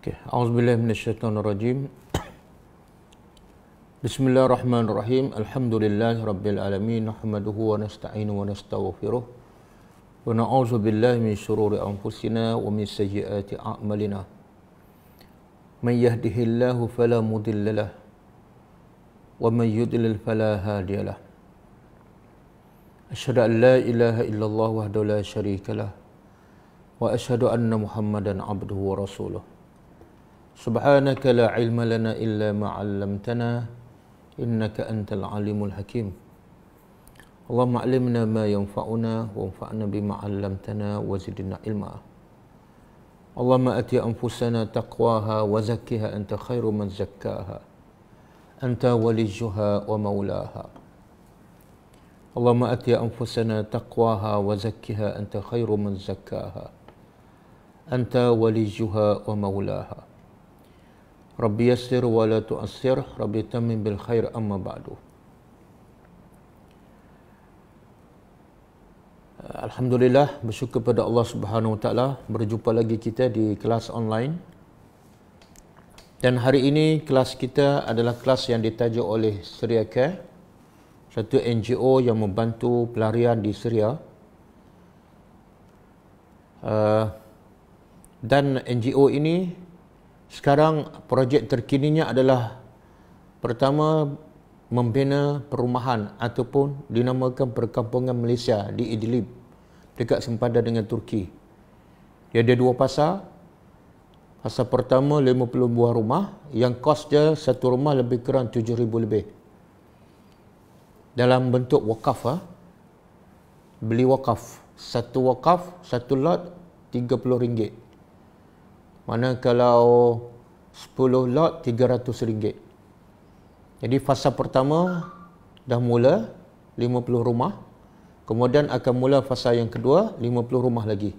Okay. A'udzubillahi minasyaitonirrajim. Bismillahirrahmanirrahim. Alhamdulillahirabbil alamin. Nahmaduhu wa nasta'inu wa nastaghfiruh. Wa na'udzu billahi min syururi anfusina wa min sayyiati a'malina. May yahdihillahu fala mudilla lahu wa may yudlil fala hadiya lahu. Asyhadu an la ilaha illallah wahdahu la syarika lah wa asyhadu anna Muhammadan abduhu wa rasuluh. Subhanaka la ilma lana illa ma 'allamtana innaka antal alimul hakim. Allahumma 'allimna ma yanfa'una wanfa'na bima 'allamtana wa zidna ilma. Allahumma ati anfusana taqwaha wa zakkiha anta khairu man zakkaha anta waliyuha wa maulaha. Allahumma ati anfusana taqwaha wa zakkiha anta khairu man zakkaha anta waliyuha wa maulaha. Rabbi yassir wa la tu'assir, Rabbi tamim bil khair, amma ba'du. Alhamdulillah, bersyukur pada Allah Subhanahu wa taala, berjumpa lagi kita di kelas online. Dan hari ini kelas kita adalah kelas yang ditajuk oleh Syria Care, satu NGO yang membantu pelarian di Syria. Dan NGO ini sekarang projek terkininya adalah pertama membina perumahan ataupun dinamakan perkampungan Malaysia di Idlib dekat sempadan dengan Turki. Dia ada dua fasa. Fasa pertama 50 buah rumah yang kos dia satu rumah lebih kurang 7,000 lebih. Dalam bentuk wakaf. Beli wakaf. Satu wakaf, satu lot RM30. Mana kalau 10 lot RM300. Jadi fasa pertama dah mula 50 rumah. Kemudian akan mula fasa yang kedua 50 rumah lagi.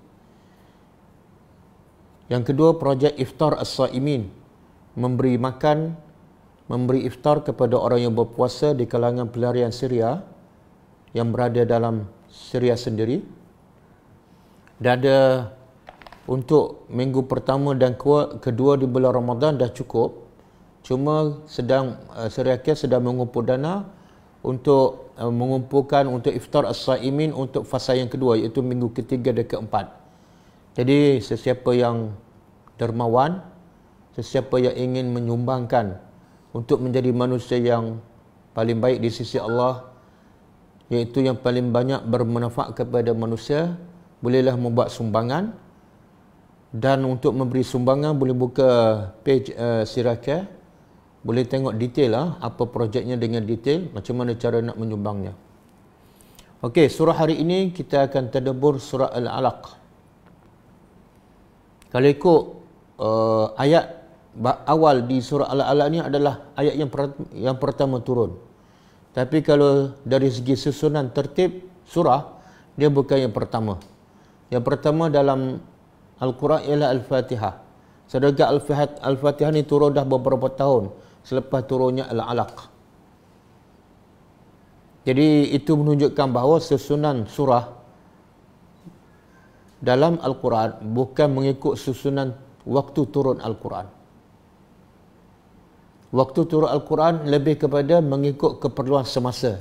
Yang kedua, projek Iftar As-Saimin, memberi makan, memberi iftar kepada orang yang berpuasa di kalangan pelarian Syria yang berada dalam Syria sendiri. Dan ada untuk minggu pertama dan kedua di bulan Ramadan dah cukup. Cuma Syria Care sedang mengumpul dana untuk mengumpulkan untuk Iftar As-Saimin untuk fasa yang kedua, iaitu minggu ketiga dan keempat. Jadi sesiapa yang dermawan, sesiapa yang ingin menyumbangkan untuk menjadi manusia yang paling baik di sisi Allah, iaitu yang paling banyak bermanfaat kepada manusia, bolehlah membuat sumbangan. Dan untuk memberi sumbangan boleh buka page Syria Care, boleh tengok detail apa projeknya dengan detail, macam mana cara nak menyumbangnya. Okey, surah hari ini kita akan tadabbur surah Al-Alaq. Kalau ikut ayat awal di surah Al-Alaq ni adalah ayat yang pertama turun. Tapi kalau dari segi susunan tertib surah, dia bukan yang pertama. Yang pertama dalam Al-Quran ialah Al-Fatihah. Sedangkan Al-Fatihah ni turun dah beberapa tahun selepas turunnya Al-Alaq. Jadi itu menunjukkan bahawa susunan surah dalam Al-Quran bukan mengikut susunan waktu turun Al-Quran. Waktu turun Al-Quran lebih kepada mengikut keperluan semasa.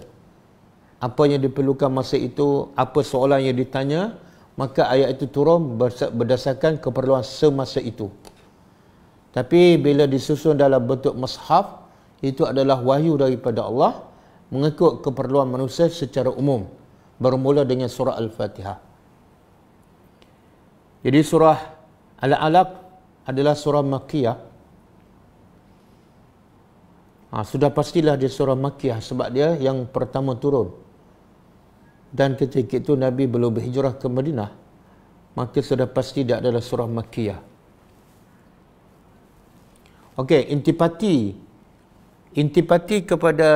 Apa yang diperlukan masa itu, apa soalan yang ditanya, maka ayat itu turun berdasarkan keperluan semasa itu. Tapi bila disusun dalam bentuk mushaf, itu adalah wahyu daripada Allah mengikut keperluan manusia secara umum, bermula dengan surah Al-Fatihah. Jadi surah Al-Alaq adalah surah Makkiyah. Sudah pastilah dia surah Makkiyah sebab dia yang pertama turun. Dan ketika itu Nabi belum berhijrah ke Madinah, maka sudah pasti dia adalah surah Makkiyah. Okey, intipati kepada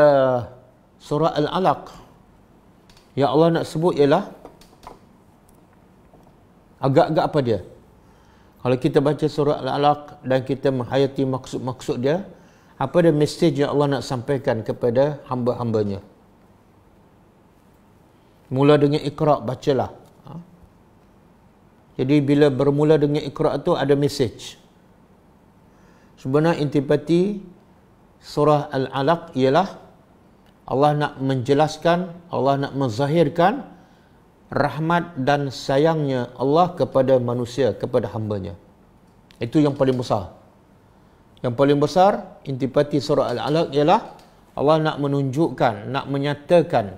surah Al-Alaq yang Allah nak sebut ialah agak-agak apa dia? Kalau kita baca surah Al-Alaq dan kita menghayati maksud-maksud dia, apa dia mesej yang Allah nak sampaikan kepada hamba-hambanya? Mula dengan Iqra, bacalah. Jadi bila bermula dengan Iqra tu ada message. Sebenarnya intipati surah Al-Alaq ialah Allah nak menjelaskan, Allah nak menzahirkan rahmat dan sayangnya Allah kepada manusia, kepada hamba-Nya. Itu yang paling besar. Yang paling besar intipati surah Al-Alaq ialah Allah nak menunjukkan, nak menyatakan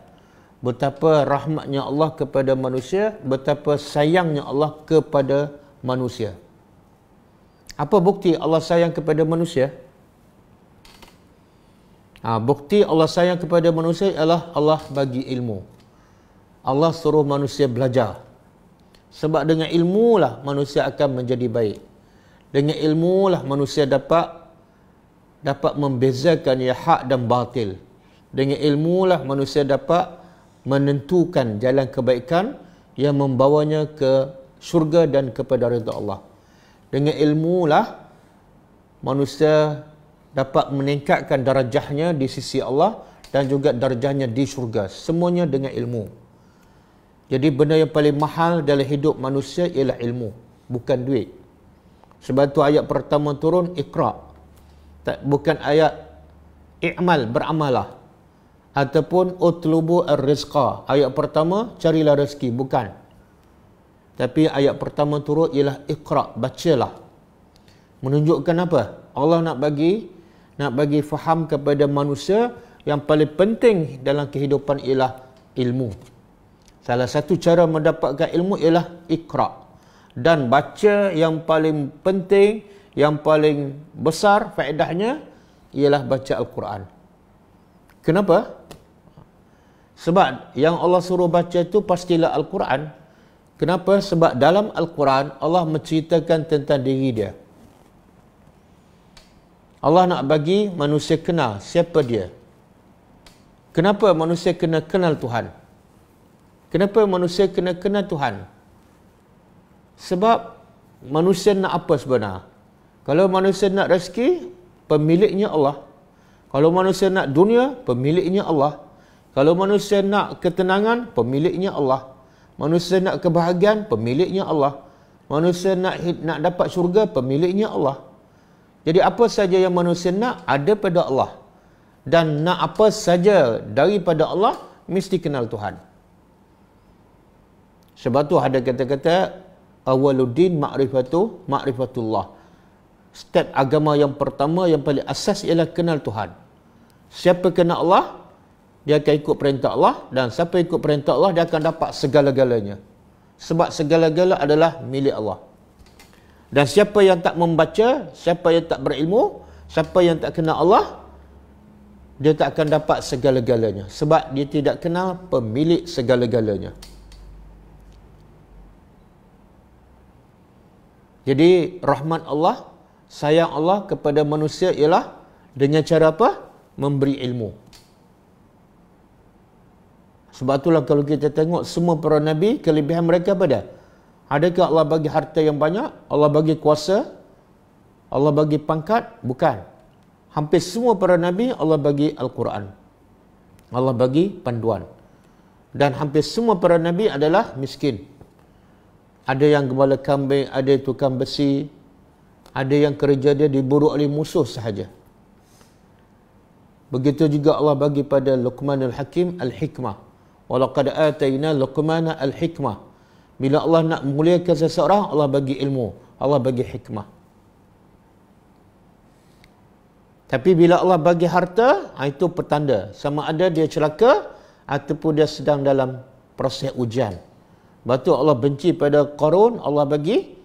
betapa rahmatnya Allah kepada manusia, betapa sayangnya Allah kepada manusia. Apa bukti Allah sayang kepada manusia? Bukti Allah sayang kepada manusia ialah Allah bagi ilmu. Allah suruh manusia belajar. Sebab dengan ilmu lah manusia akan menjadi baik. Dengan ilmu lah manusia dapat membezakan ya hak dan batil. Dengan ilmu lah manusia dapat menentukan jalan kebaikan yang membawanya ke syurga dan kepada redha Allah. Dengan ilmu lah manusia dapat meningkatkan darjahnya di sisi Allah dan juga darjahnya di syurga. Semuanya dengan ilmu. Jadi benda yang paling mahal dalam hidup manusia ialah ilmu, bukan duit. Sebab tu ayat pertama turun Iqra. Bukan ayat i'mal, beramalah. Ataupun utlubu ar-rizqa. Ayat pertama carilah rezeki, bukan. Tapi ayat pertama turun ialah Iqra, bacalah. Menunjukkan apa? Allah nak bagi faham kepada manusia yang paling penting dalam kehidupan ialah ilmu. Salah satu cara mendapatkan ilmu ialah Iqra. Dan baca yang paling penting, yang paling besar faedahnya ialah baca Al-Quran. Kenapa? Sebab yang Allah suruh baca itu pastilah Al-Quran. Kenapa? Sebab dalam Al-Quran Allah menceritakan tentang diri dia. Allah nak bagi manusia kenal siapa dia. Kenapa manusia kena kenal Tuhan? Kenapa manusia kena kenal Tuhan? Sebab manusia nak apa sebenarnya? Kalau manusia nak rezeki, pemiliknya Allah. Kalau manusia nak dunia, pemiliknya Allah. Kalau manusia nak ketenangan, pemiliknya Allah. Manusia nak kebahagiaan, pemiliknya Allah. Manusia nak dapat syurga, pemiliknya Allah. Jadi apa saja yang manusia nak ada pada Allah. Dan nak apa saja daripada Allah mesti kenal Tuhan. Sebab tu ada kata-kata awaluddin ma'rifatullah. Step agama yang pertama yang paling asas ialah kenal Tuhan. Siapa kenal Allah, dia akan ikut perintah Allah, dan siapa ikut perintah Allah dia akan dapat segala-galanya. Sebab segala-gala adalah milik Allah. Dan siapa yang tak membaca, siapa yang tak berilmu, siapa yang tak kenal Allah, dia tak akan dapat segala-galanya. Sebab dia tidak kenal pemilik segala-galanya. Jadi rahmat Allah, sayang Allah kepada manusia ialah dengan cara apa? Memberi ilmu. Sebab itulah kalau kita tengok semua para Nabi, kelebihan mereka pada? Adakah Allah bagi harta yang banyak? Allah bagi kuasa? Allah bagi pangkat? Bukan. Hampir semua para Nabi Allah bagi Al-Quran. Allah bagi panduan. Dan hampir semua para Nabi adalah miskin. Ada yang gembala kambing, ada tukang besi, ada yang kerja dia diburu oleh musuh sahaja. Begitu juga Allah bagi pada Luqmanul Hakim al-hikmah. Walaqad atayna Luqmana al-hikmah. Bila Allah nak memuliakan seseorang, Allah bagi ilmu, Allah bagi hikmah. Tapi bila Allah bagi harta, itu petanda sama ada dia celaka ataupun dia sedang dalam proses ujian. Sebab tu Allah benci pada Qarun, Allah bagi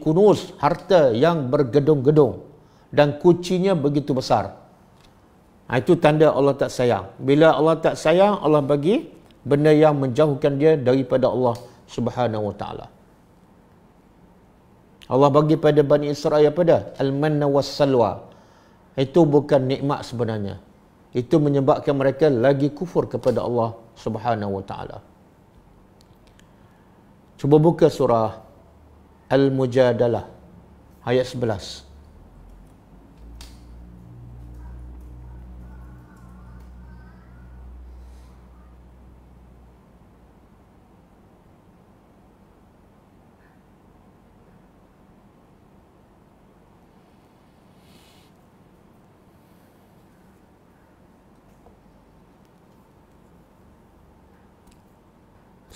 kunuz, harta yang bergedung-gedung dan kuncinya begitu besar. Itu tanda Allah tak sayang. Bila Allah tak sayang, Allah bagi benda yang menjauhkan dia daripada Allah Subhanahu wa taala. Allah bagi pada Bani Israel pada al-manna was-salwa. Itu bukan nikmat sebenarnya. Itu menyebabkan mereka lagi kufur kepada Allah Subhanahu wa taala. Cuba buka surah Al-Mujadalah ayat 11.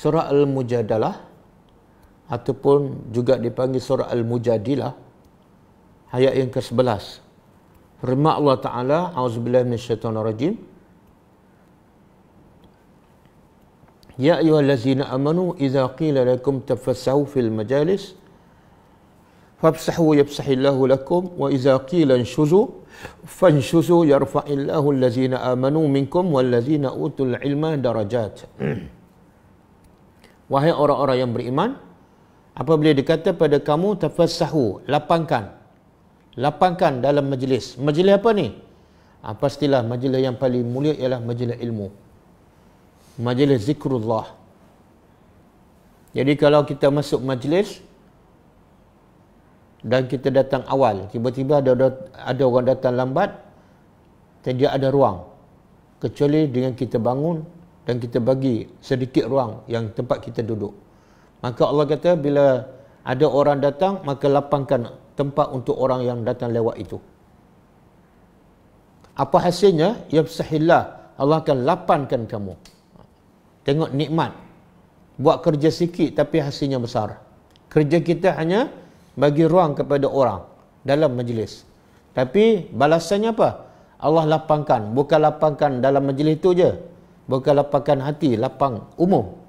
surah Al-Mujadalah ataupun juga dipanggil surah Al-Mujadilah, ayat yang ke-11. Firman Allah Ta'ala, A'udzubillahi minasyaitonirrajim. Ya ayyuhallazina amanu idza qila lakum tafassahu fil majalis fafsahu yafsahillahu lakum wa idza qila inshuzu fanshuzu yarfa'illahu allazina amanu minkum wallazina utul ilma darajat. Wahai orang-orang yang beriman, apabila dikata pada kamu tafassahu, lapangkan dalam majlis. Majlis apa ni? Pastilah majlis yang paling mulia ialah majlis ilmu, majlis zikrullah. Jadi kalau kita masuk majlis dan kita datang awal, tiba-tiba ada orang datang lambat, tidak ada ruang kecuali dengan kita bangun dan kita bagi sedikit ruang yang tempat kita duduk. Maka Allah kata bila ada orang datang, maka lapangkan tempat untuk orang yang datang lewat itu. Apa hasilnya? Yafsahillah, Allah akan lapangkan kamu. Tengok nikmat. Buat kerja sikit tapi hasilnya besar. Kerja kita hanya bagi ruang kepada orang dalam majlis. Tapi balasannya apa? Allah lapangkan. Bukan lapangkan dalam majlis itu je. Bukan lapangkan hati, lapang umum.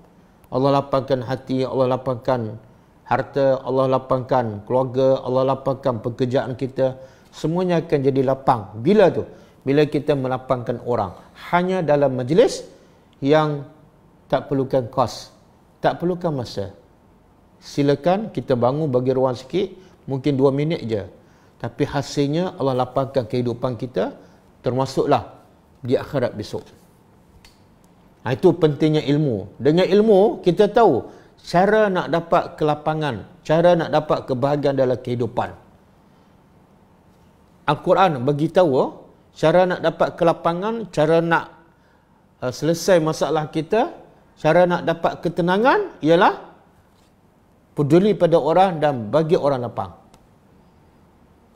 Allah lapangkan hati, Allah lapangkan harta, Allah lapangkan keluarga, Allah lapangkan pekerjaan kita. Semuanya akan jadi lapang. Bila tu? Bila kita melapangkan orang. Hanya dalam majlis yang tak perlukan kos, tak perlukan masa. Silakan kita bangun bagi ruang sikit, mungkin 2 minit je. Tapi hasilnya Allah lapangkan kehidupan kita, termasuklah di akhirat besok. Itu pentingnya ilmu. Dengan ilmu kita tahu cara nak dapat kelapangan, cara nak dapat kebahagiaan dalam kehidupan. Al-Quran bagi tahu cara nak dapat kelapangan, cara nak selesai masalah kita, cara nak dapat ketenangan ialah peduli pada orang dan bagi orang lapang.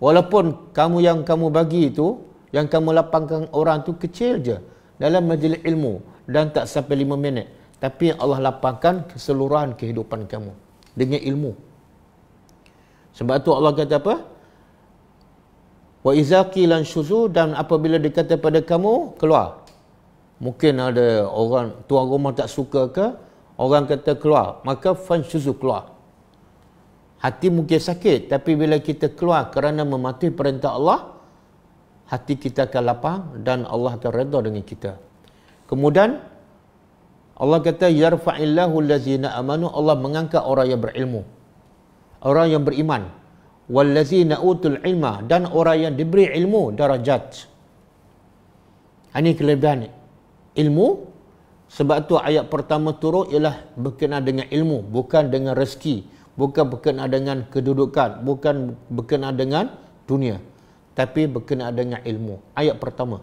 Walaupun kamu yang kamu bagi itu, yang kamu lapangkan orang tu kecil je dalam majlis ilmu dan tak sampai 5 minit, tapi Allah lapangkan keseluruhan kehidupan kamu dengan ilmu. Sebab tu Allah kata apa? Wa iza qila syuzu, dan apabila dikata pada kamu keluar. Mungkin ada orang tuan rumah tak suka ke, orang kata keluar, maka fansyuzu, keluar. Hati mungkin sakit, tapi bila kita keluar kerana mematuhi perintah Allah, hati kita akan lapang dan Allah akan redha dengan kita. Kemudian Allah kata yarfa'illahu allazina amanu, Allah mengangkat orang yang berilmu, orang yang beriman, wallazina utul ilma, dan orang yang diberi ilmu darajat. Ini kelebihan ilmu. Sebab tu ayat pertama turun ialah berkenaan dengan ilmu, bukan dengan rezeki, bukan berkenaan dengan kedudukan, bukan berkenaan dengan dunia, tapi berkenaan dengan ilmu. Ayat pertama.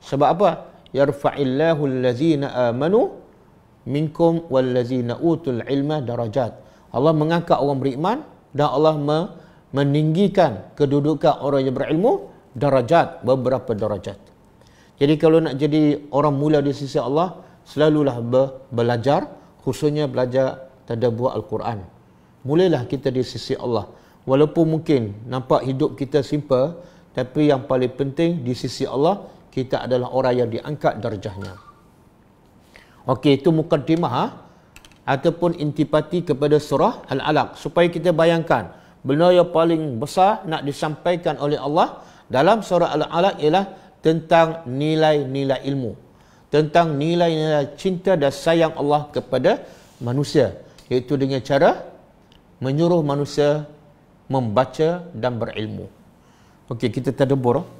Sebab apa? Yarfa'illahu allazina amanu minkum wallazina utul ilma darajat. Allah mengangkat orang beriman dan Allah meninggikan kedudukan orang yang berilmu darajat, beberapa darajat. Jadi kalau nak jadi orang mulia di sisi Allah, selalulah belajar, khususnya belajar tadabbur Al-Quran. Mulailah kita di sisi Allah. Walaupun mungkin nampak hidup kita simple, tapi yang paling penting di sisi Allah, kita adalah orang yang diangkat darjahnya. Okey, itu mukaddimah ataupun intipati kepada surah Al-Alaq, supaya kita bayangkan benda yang paling besar nak disampaikan oleh Allah dalam surah Al-Alaq ialah tentang nilai-nilai ilmu, tentang nilai-nilai cinta dan sayang Allah kepada manusia, iaitu dengan cara menyuruh manusia membaca dan berilmu. Okey, kita tadabbur.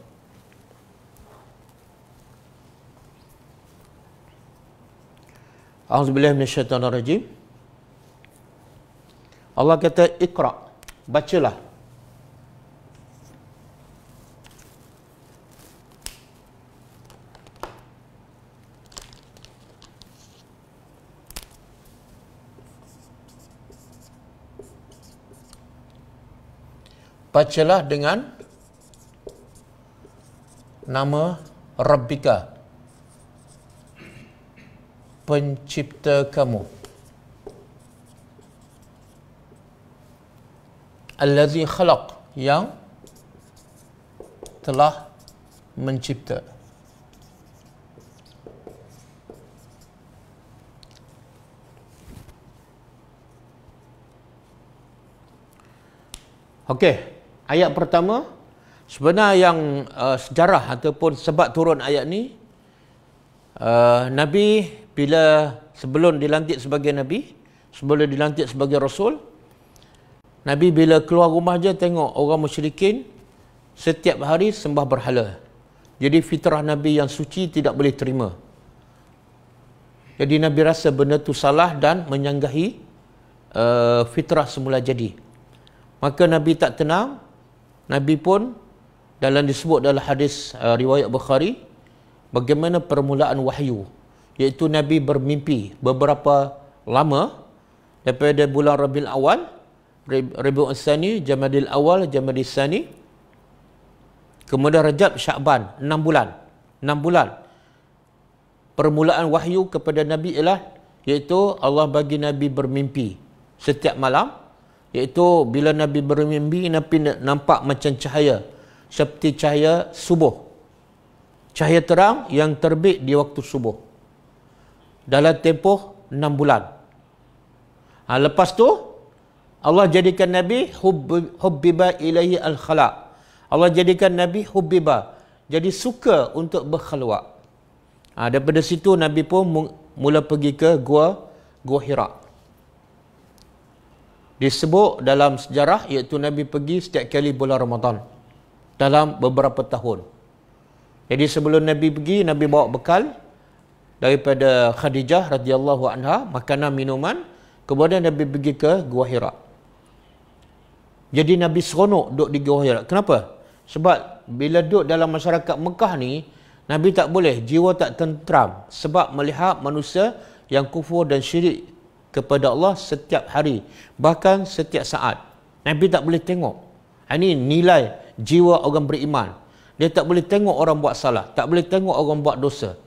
A'udzubillahi minasyaitonirrajim. Allah kata Iqra, bacalah. Bacalah dengan nama Rabbika, pencipta kamu. Allazi khalaq, yang telah mencipta. Okey, ayat pertama sebenarnya yang sejarah ataupun sebab turun ayat ni, Nabi bila sebelum dilantik sebagai Nabi, sebelum dilantik sebagai Rasul, Nabi bila keluar rumah je tengok orang musyrikin setiap hari sembah berhala. Jadi fitrah Nabi yang suci tidak boleh terima. Jadi Nabi rasa benda tu salah dan menyanggahi fitrah semula jadi. Maka Nabi tak tenang. Nabi pun disebut dalam hadis riwayat Bukhari, bagaimana permulaan wahyu, iaitu Nabi bermimpi beberapa lama daripada bulan Rabiul Awal, Rabiul Tsani, Jamadil Awal, Jamadil Tsani, kemudian Rajab, Sya'ban, 6 bulan. 6 bulan. Permulaan wahyu kepada Nabi ialah, iaitu Allah bagi Nabi bermimpi setiap malam, iaitu bila Nabi bermimpi, Nabi nampak macam cahaya, seperti cahaya subuh. Cahaya terang yang terbit di waktu subuh. Dalam tempoh 6 bulan. Lepas tu, Allah jadikan Nabi hubbiba ilaihi al-khala. Allah jadikan Nabi hubbiba, jadi suka untuk berkhalwat. Daripada situ Nabi pun mula pergi ke Gua Hira. Disebut dalam sejarah iaitu Nabi pergi setiap kali bulan Ramadan dalam beberapa tahun. Jadi sebelum Nabi pergi, Nabi bawa bekal daripada Khadijah radhiyallahu anha, makanan, minuman. Kemudian Nabi pergi ke Gua Hira. Jadi Nabi seronok duduk di Gua Hira. Kenapa? Sebab bila duduk dalam masyarakat Mekah ni, Nabi tak boleh, jiwa tak tentram sebab melihat manusia yang kufur dan syirik kepada Allah setiap hari, bahkan setiap saat. Nabi tak boleh tengok. Ini nilai jiwa orang beriman. Dia tak boleh tengok orang buat salah, tak boleh tengok orang buat dosa.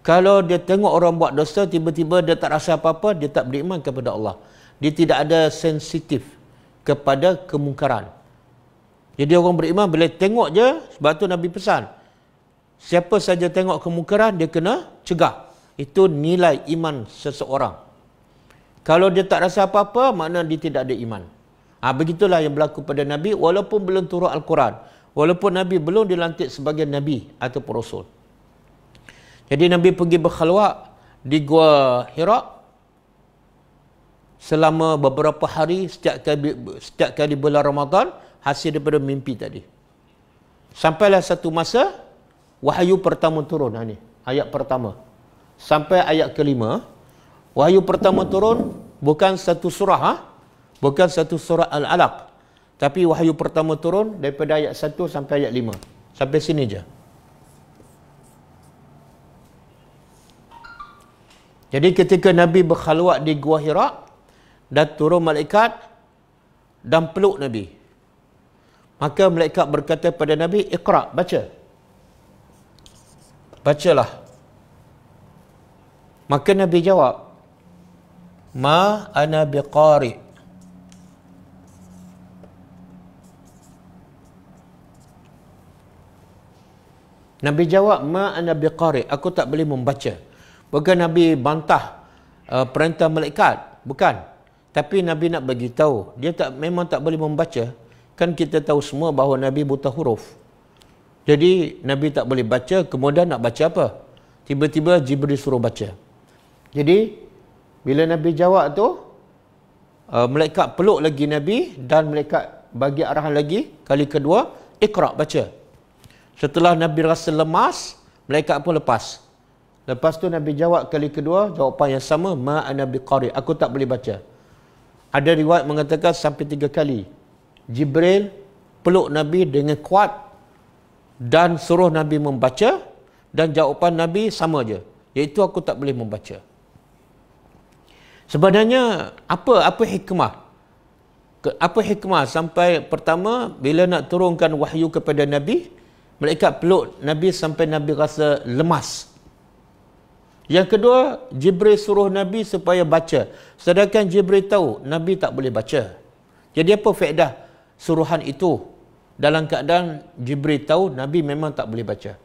Kalau dia tengok orang buat dosa, tiba-tiba dia tak rasa apa-apa, dia tak beriman kepada Allah. Dia tidak ada sensitif kepada kemungkaran. Jadi orang beriman boleh tengok je, sebab tu Nabi pesan, siapa saja tengok kemungkaran, dia kena cegah. Itu nilai iman seseorang. Kalau dia tak rasa apa-apa, makna dia tidak ada iman. Begitulah yang berlaku pada Nabi, walaupun belum turun Al-Quran. Walaupun Nabi belum dilantik sebagai Nabi ataupun Rasul. Jadi Nabi pergi berkhalwat di Gua Hira selama beberapa hari setiap kali bulan Ramadan, hasil daripada mimpi tadi. Sampailah satu masa, wahyu pertama turun. Ini ayat pertama. Sampai ayat kelima, wahyu pertama turun bukan satu surah, bukan satu surah Al-Alaq, tapi wahyu pertama turun daripada ayat 1 sampai ayat 5. Sampai sini je. Jadi ketika Nabi berkhalwat di Gua Hira, dan turun malaikat dan peluk Nabi. Maka malaikat berkata pada Nabi, "Iqra, baca." Bacalah. Maka Nabi jawab, "Ma ana biqari." Nabi jawab, "Ma ana biqari." Aku tak boleh membaca. Bukan Nabi bantah perintah malaikat, bukan. Tapi Nabi nak bagi tahu, dia memang tak boleh membaca. Kan kita tahu semua bahawa Nabi buta huruf. Jadi Nabi tak boleh baca, kemudian nak baca apa? Tiba-tiba Jibril suruh baca. Jadi bila Nabi jawab tu, malaikat peluk lagi Nabi dan malaikat bagi arahan lagi kali kedua, "Iqra, baca." Setelah Nabi rasa lemas, malaikat pun lepas. Lepas tu Nabi jawab kali kedua, jawapan yang sama, "Ma ana biqari." Aku tak boleh baca. Ada riwayat mengatakan sampai 3 kali. Jibril peluk Nabi dengan kuat dan suruh Nabi membaca, dan jawapan Nabi sama je, iaitu aku tak boleh membaca. Sebenarnya apa hikmah? Apa hikmah sampai pertama bila nak turunkan wahyu kepada Nabi, malaikat peluk Nabi sampai Nabi rasa lemas. Yang kedua, Jibril suruh Nabi supaya baca. Sedangkan Jibril tahu Nabi tak boleh baca. Jadi apa faedah suruhan itu dalam keadaan Jibril tahu Nabi memang tak boleh baca.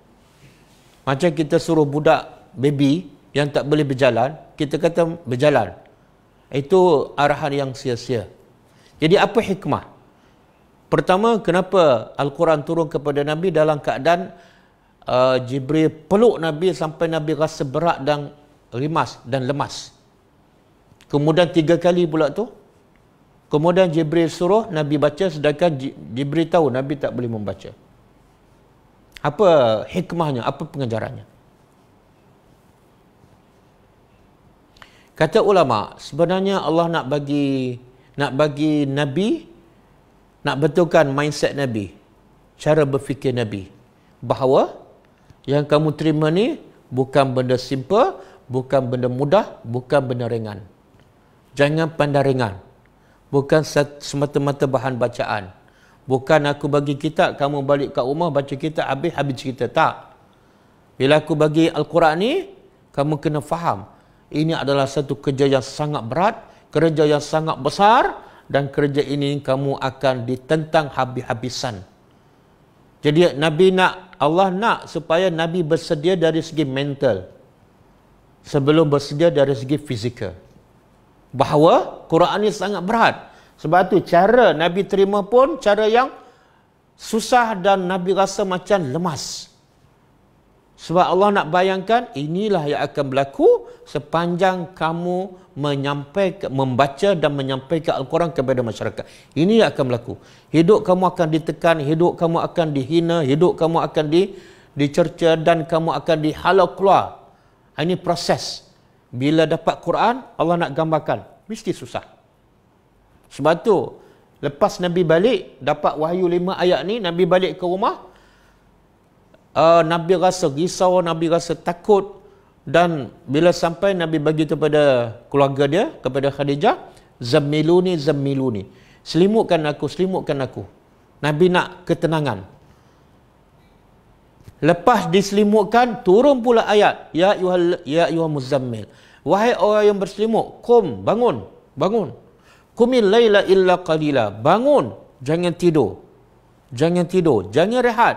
Macam kita suruh budak baby yang tak boleh berjalan, kita kata berjalan. Itu arahan yang sia-sia. Jadi apa hikmah? Pertama, kenapa Al-Quran turun kepada Nabi dalam keadaan Jibril peluk Nabi sampai Nabi rasa berat dan rimas dan lemas. Kemudian 3 kali pula tu. Kemudian Jibril suruh Nabi baca, sedangkan Jibril tahu Nabi tak boleh membaca. Apa hikmahnya? Apa pengajarannya? Kata ulama, sebenarnya Allah nak bagi Nabi, nak betulkan mindset Nabi, cara berfikir Nabi, bahawa yang kamu terima ni bukan benda simple, bukan benda mudah, bukan benda ringan. Jangan pandang ringan. Bukan semata-mata bahan bacaan. Bukan aku bagi kitab, kamu balik kat rumah baca kitab, habis cerita. Tak. Bila aku bagi Al-Quran ni, kamu kena faham. Ini adalah satu kerja yang sangat berat, kerja yang sangat besar, dan kerja ini kamu akan ditentang habis-habisan. Jadi Allah nak supaya Nabi bersedia dari segi mental sebelum bersedia dari segi fizikal. Bahawa Quran ini sangat berat. Sebab tu cara Nabi terima pun cara yang susah dan Nabi rasa macam lemas. Sebab Allah nak bayangkan inilah yang akan berlaku sepanjang kamu membaca dan menyampaikan Al-Quran kepada masyarakat. Ini yang akan berlaku. Hidup kamu akan ditekan, hidup kamu akan dihina, hidup kamu akan dicerca dan kamu akan dihalau keluar. Ini proses. Bila dapat Quran, Allah nak gambarkan. Mesti susah. Sebab tu, lepas Nabi balik, dapat wahyu 5 ayat ni, Nabi balik ke rumah, Nabi rasa risau, Nabi rasa takut, dan bila sampai Nabi bagi kepada keluarga dia, kepada Khadijah, Zammiluni, Zammiluni. Selimutkan aku, selimutkan aku. Nabi nak ketenangan. Lepas diselimutkan, turun pula ayat, Ya ayuhal muzammil. Wahai orang yang berselimut, kum, bangun, bangun. Qumil laila illa qalila. Bangun, jangan tidur. Jangan tidur, jangan rehat.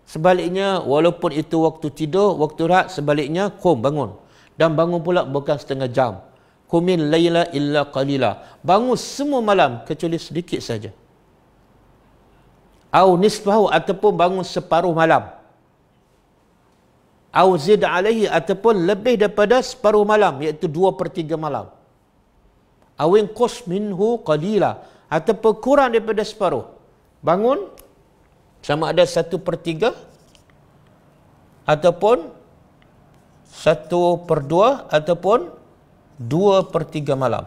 Sebaliknya, walaupun itu waktu tidur, waktu rehat, sebaliknya, qum, bangun. Dan bangun pula bukan setengah jam. Qumil laila illa qalila. Bangun semua malam, kecuali sedikit saja. Au nisfahu, ataupun bangun separuh malam. Au zid alaihi, ataupun lebih daripada separuh malam, iaitu 2/3 malam. Awin qus minhu qalila, ataupun kurang daripada separuh. Bangun sama ada 1/3 ataupun 1/2 ataupun 2/3 malam.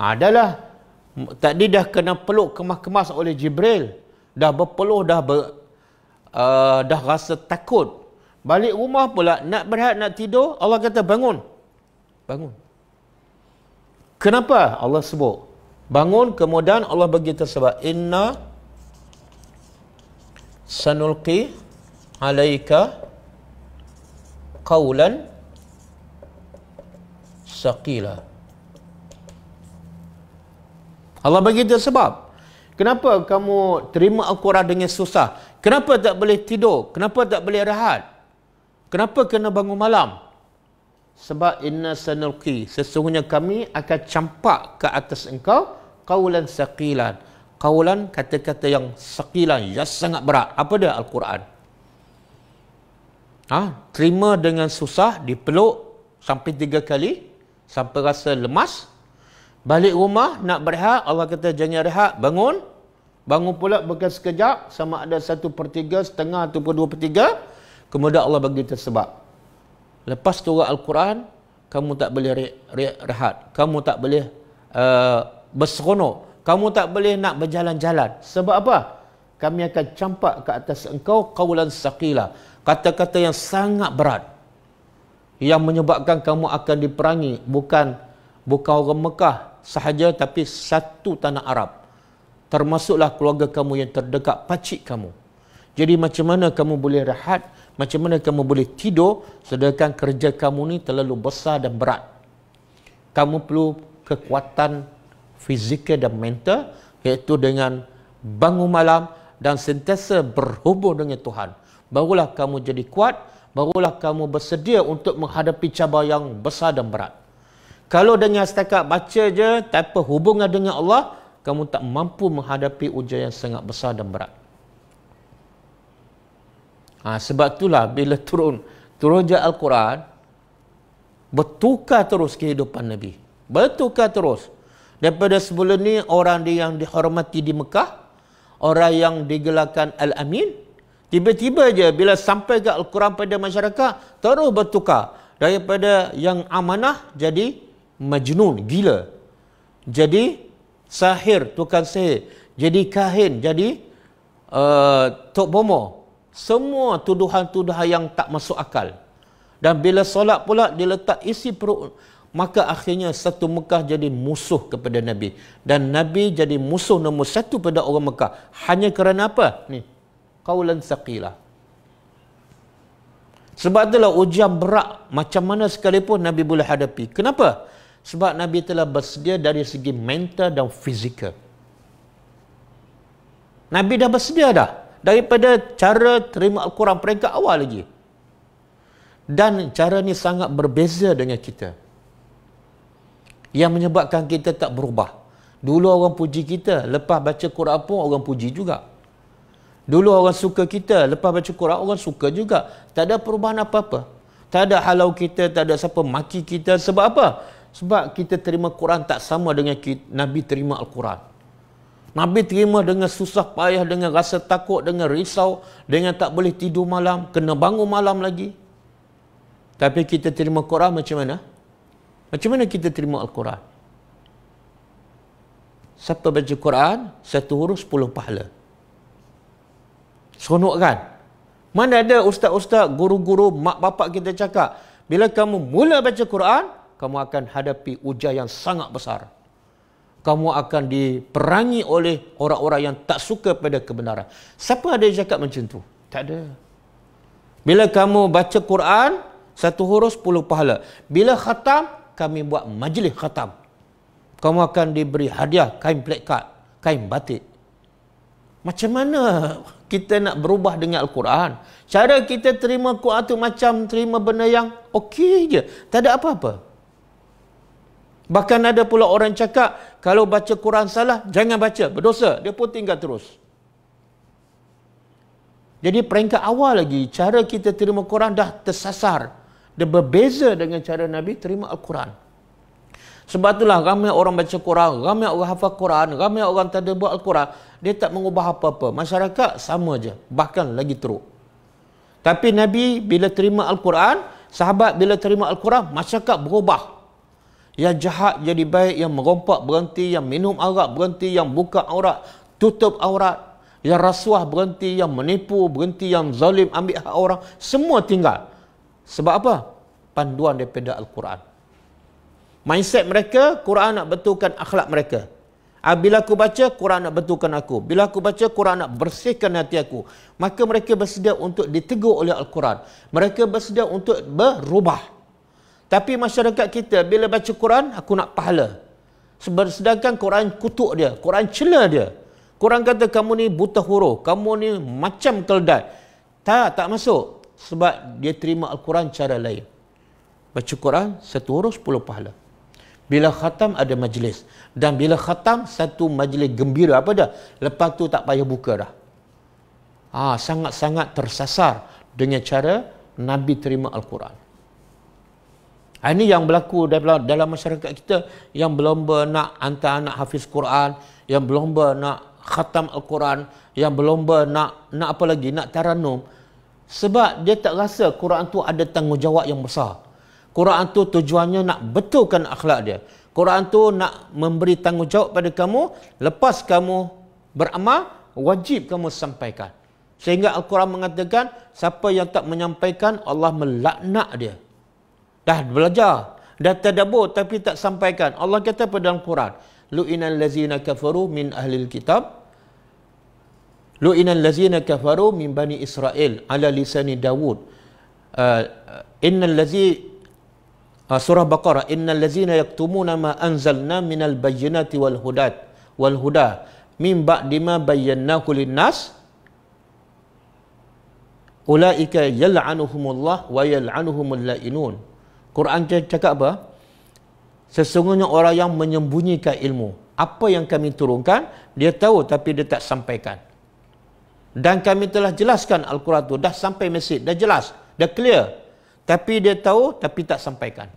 Adalah tadi dah kena peluk kemas-kemas oleh Jibril, dah berpeluh, dah rasa takut. Balik rumah pula nak berehat, nak tidur, Allah kata bangun. Bangun. Kenapa Allah sebut bangun? Kemudian Allah bagi tersebut, inna sanulqi alaika qawlan saqila. Allah bagi dia sebab. Kenapa kamu terima Al-Quran dengan susah? Kenapa tak boleh tidur? Kenapa tak boleh rehat? Kenapa kena bangun malam? Sebab inna sanulqi, sesungguhnya kami akan campak ke atas engkau qawlan saqilan. Qawlan, kata-kata yang saqilan, yang sangat berat. Apa dia? Al-Quran. Terima dengan susah, dipeluk sampai 3 kali, sampai rasa lemas. Balik rumah, nak berehat, Allah kata jangan rehat, bangun. Bangun pula bukan sekejap, sama ada 1/3, setengah ataupun 2/3. Kemudian Allah bagi tersebab. Lepas turun Al-Quran, kamu tak boleh rehat. Kamu tak boleh berseronok. Kamu tak boleh nak berjalan-jalan. Sebab apa? Kami akan campak ke atas engkau qawlan saqila. Kata-kata yang sangat berat. Yang menyebabkan kamu akan diperangi. Bukan orang Mekah sahaja, tapi satu tanah Arab. Termasuklah keluarga kamu yang terdekat, pacik kamu. Jadi macam mana kamu boleh rehat? Macam mana kamu boleh tidur sedangkan kerja kamu ni terlalu besar dan berat? Kamu perlu kekuatan fizikal dan mental, iaitu dengan bangun malam dan sentiasa berhubung dengan Tuhan. Barulah kamu jadi kuat, barulah kamu bersedia untuk menghadapi cabaran yang besar dan berat. Kalau dengan setakat baca je, tanpa hubungan dengan Allah, kamu tak mampu menghadapi ujian yang sangat besar dan berat. Sebab itulah bila turun je Al-Quran, bertukar terus kehidupan Nabi. Bertukar terus. Daripada sebelum ni, orang yang dihormati di Mekah, orang yang digelarkan Al-Amin, tiba-tiba je bila sampai ke Al-Quran pada masyarakat, terus bertukar. Daripada yang amanah, jadi majnun, gila. Jadi sahir, tukang sihir. Jadi kahin, jadi tok bomo. Semua tuduhan-tuduhan yang tak masuk akal. Dan bila solat pula, dia letak isi perut. Maka akhirnya satu Mekah jadi musuh kepada Nabi. Dan Nabi jadi musuh nombor satu pada orang Mekah. Hanya kerana apa? Ni, qaulan saqilah. Sebab itulah ujian berat macam mana sekalipun Nabi boleh hadapi. Kenapa? Sebab Nabi telah bersedia dari segi mental dan fizikal. Nabi dah bersedia dah. Daripada cara terima Al-Quran peringkat awal lagi. Dan cara ni sangat berbeza dengan kita. Yang menyebabkan kita tak berubah. Dulu orang puji kita, lepas baca Quran pun orang puji juga. Dulu orang suka kita, lepas baca Quran orang suka juga. Tak ada perubahan apa-apa. Tak ada halau kita, tak ada siapa maki kita. Sebab apa? Sebab kita terima Quran tak sama dengan Nabi terima Al-Quran. Nabi terima dengan susah payah, dengan rasa takut, dengan risau, dengan tak boleh tidur malam, kena bangun malam lagi. Tapi kita terima Quran macam mana? Macam mana kita terima Al-Quran? Siapa baca Quran, satu huruf 10 pahala. Seronok kan? Mana ada ustaz-ustaz, guru-guru, mak bapak kita cakap, bila kamu mula baca Quran, kamu akan hadapi ujian yang sangat besar. Kamu akan diperangi oleh orang-orang yang tak suka pada kebenaran. Siapa ada yang cakap macam tu? Tak ada. Bila kamu baca Quran, satu huruf 10 pahala. Bila khatam, kami buat majlis khatam. Kamu akan diberi hadiah kain plekat, kain batik. Macam mana kita nak berubah dengan Al-Quran? Cara kita terima Quran tu macam terima benda yang okey je. Tak ada apa-apa. Bahkan ada pula orang cakap, kalau baca Quran salah, jangan baca, berdosa. Dia pun tinggal terus. Jadi peringkat awal lagi, cara kita terima Quran dah tersasar. Dia berbeza dengan cara Nabi terima Al-Quran. Sebab itulah ramai orang baca Quran, ramai orang hafal Quran, ramai orang tadabbur Al-Quran. Dia tak mengubah apa-apa. Masyarakat sama je, bahkan lagi teruk. Tapi Nabi bila terima Al-Quran, sahabat bila terima Al-Quran, masyarakat berubah. Yang jahat jadi baik, yang merompak berhenti, yang minum arak berhenti, yang buka aurat, tutup aurat, yang rasuah berhenti, yang menipu berhenti, yang zalim ambil hak orang, semua tinggal. Sebab apa? Panduan daripada Al-Quran. Mindset mereka, Quran nak betulkan akhlak mereka. Bila aku baca, Quran nak betulkan aku. Bila aku baca, Quran nak bersihkan hati aku. Maka mereka bersedia untuk ditegur oleh Al-Quran. Mereka bersedia untuk berubah. Tapi masyarakat kita, bila baca Quran, aku nak pahala. Sedangkan Quran kutuk dia, Quran cela dia. Quran kata, kamu ni buta huruf, kamu ni macam keledai. Tak masuk. Sebab dia terima Al-Quran cara lain. Baca Quran, satu huruf 10 pahala. Bila khatam ada majlis. Dan bila khatam, satu majlis gembira. Apa dah? Lepas tu tak payah buka dah. Sangat-sangat tersasar dengan cara Nabi terima Al-Quran. Ini yang berlaku dalam masyarakat kita, yang berlomba nak hantar anak hafiz Quran, yang berlomba nak khatam Al-Quran, yang berlomba nak apa lagi, nak taranum. Sebab dia tak rasa Quran tu ada tanggungjawab yang besar. Quran tu tujuannya nak betulkan akhlak dia. Quran tu nak memberi tanggungjawab pada kamu, lepas kamu beramal, wajib kamu sampaikan. Sehingga Al-Quran mengatakan, siapa yang tak menyampaikan, Allah melaknat dia. Dah belajar, dah tadabbur tapi tak sampaikan. Allah kata pada Al-Quran, lu'inal lazina kafaru min ahlil kitab, lu'inal lazina kafaru min bani Israel ala lisani Dawud, innal lazi Surah Baqarah, innal ladzina yaktumuna ma anzalna minal bayyinati wal huda min ba'di ma bayyanahu lin-nas ulaika yal'anuhumullah wa yal'anuhumul la'inun. Quran cakap apa? Sesungguhnya orang yang menyembunyikan ilmu, apa yang kami turunkan, dia tahu tapi dia tak sampaikan. Dan kami telah jelaskan Al-Quran tu, dah sampai mesej, dah jelas, dah clear. Tapi dia tahu tapi tak sampaikan.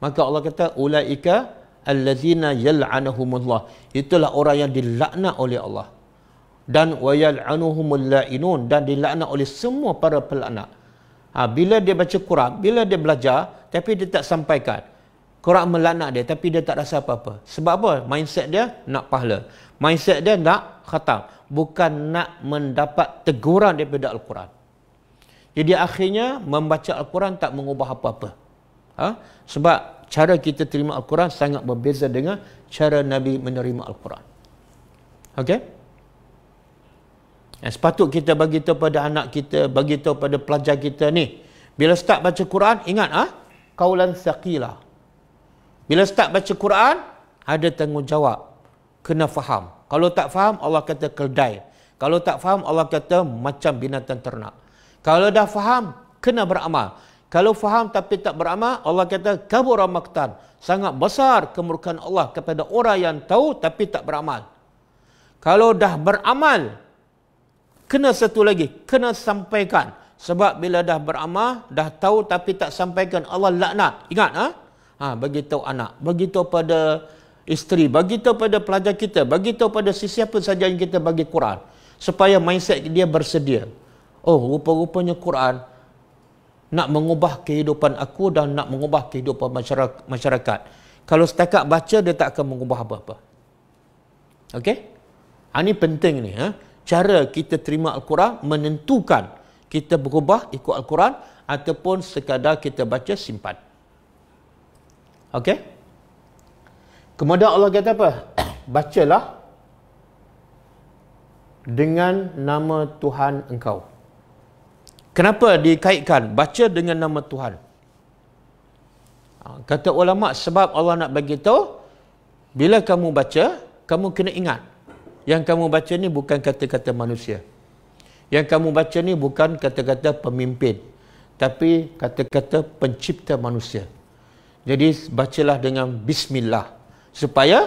Maka Allah kata, ulaika allazina yal'anuhumullah. Itulah orang yang dilaknat oleh Allah. Dan wa yal'anuhumul la'inun, dan dilaknat oleh semua para pelaknat. Bila dia baca Quran, bila dia belajar, tapi dia tak sampaikan. Quran melaknat dia, tapi dia tak rasa apa-apa. Sebab apa? Mindset dia nak pahala. Mindset dia nak khatam. Bukan nak mendapat teguran daripada Al-Quran. Jadi akhirnya, membaca Al-Quran tak mengubah apa-apa. Sebab cara kita terima Al-Quran sangat berbeza dengan cara Nabi menerima Al-Quran. Okey? Sepatut kita bagi tahu pada anak kita, bagi tahu pada pelajar kita ni. Bila start baca Quran, ingat qaulan thaqila. Bila start baca Quran, ada tanggungjawab. Kena faham. Kalau tak faham, Allah kata keldai. Kalau tak faham, Allah kata macam binatang ternak. Kalau dah faham, kena beramal. Kalau faham tapi tak beramal, Allah kata kabura maqtan. Sangat besar kemurkaan Allah kepada orang yang tahu tapi tak beramal. Kalau dah beramal, kena satu lagi, kena sampaikan. Sebab bila dah beramal, dah tahu tapi tak sampaikan, Allah laknat. Ingat beritahu anak, beritahu pada isteri, beritahu pada pelajar kita, beritahu pada sesiapa saja yang kita bagi Quran, supaya mindset dia bersedia. Oh, rupa-rupanya Quran nak mengubah kehidupan aku dan nak mengubah kehidupan masyarakat. Kalau setakat baca, dia tak akan mengubah apa-apa. Okey? Ini penting ni. Cara kita terima Al-Quran menentukan kita berubah ikut Al-Quran ataupun sekadar kita baca simpan. Okey? Kemudian Allah kata apa? Bacalah dengan nama Tuhan engkau. Kenapa dikaitkan baca dengan nama Tuhan? Kata ulama, sebab Allah nak bagi tahu, bila kamu baca, kamu kena ingat yang kamu baca ni bukan kata-kata manusia. Yang kamu baca ni bukan kata-kata pemimpin, tapi kata-kata pencipta manusia. Jadi bacalah dengan bismillah supaya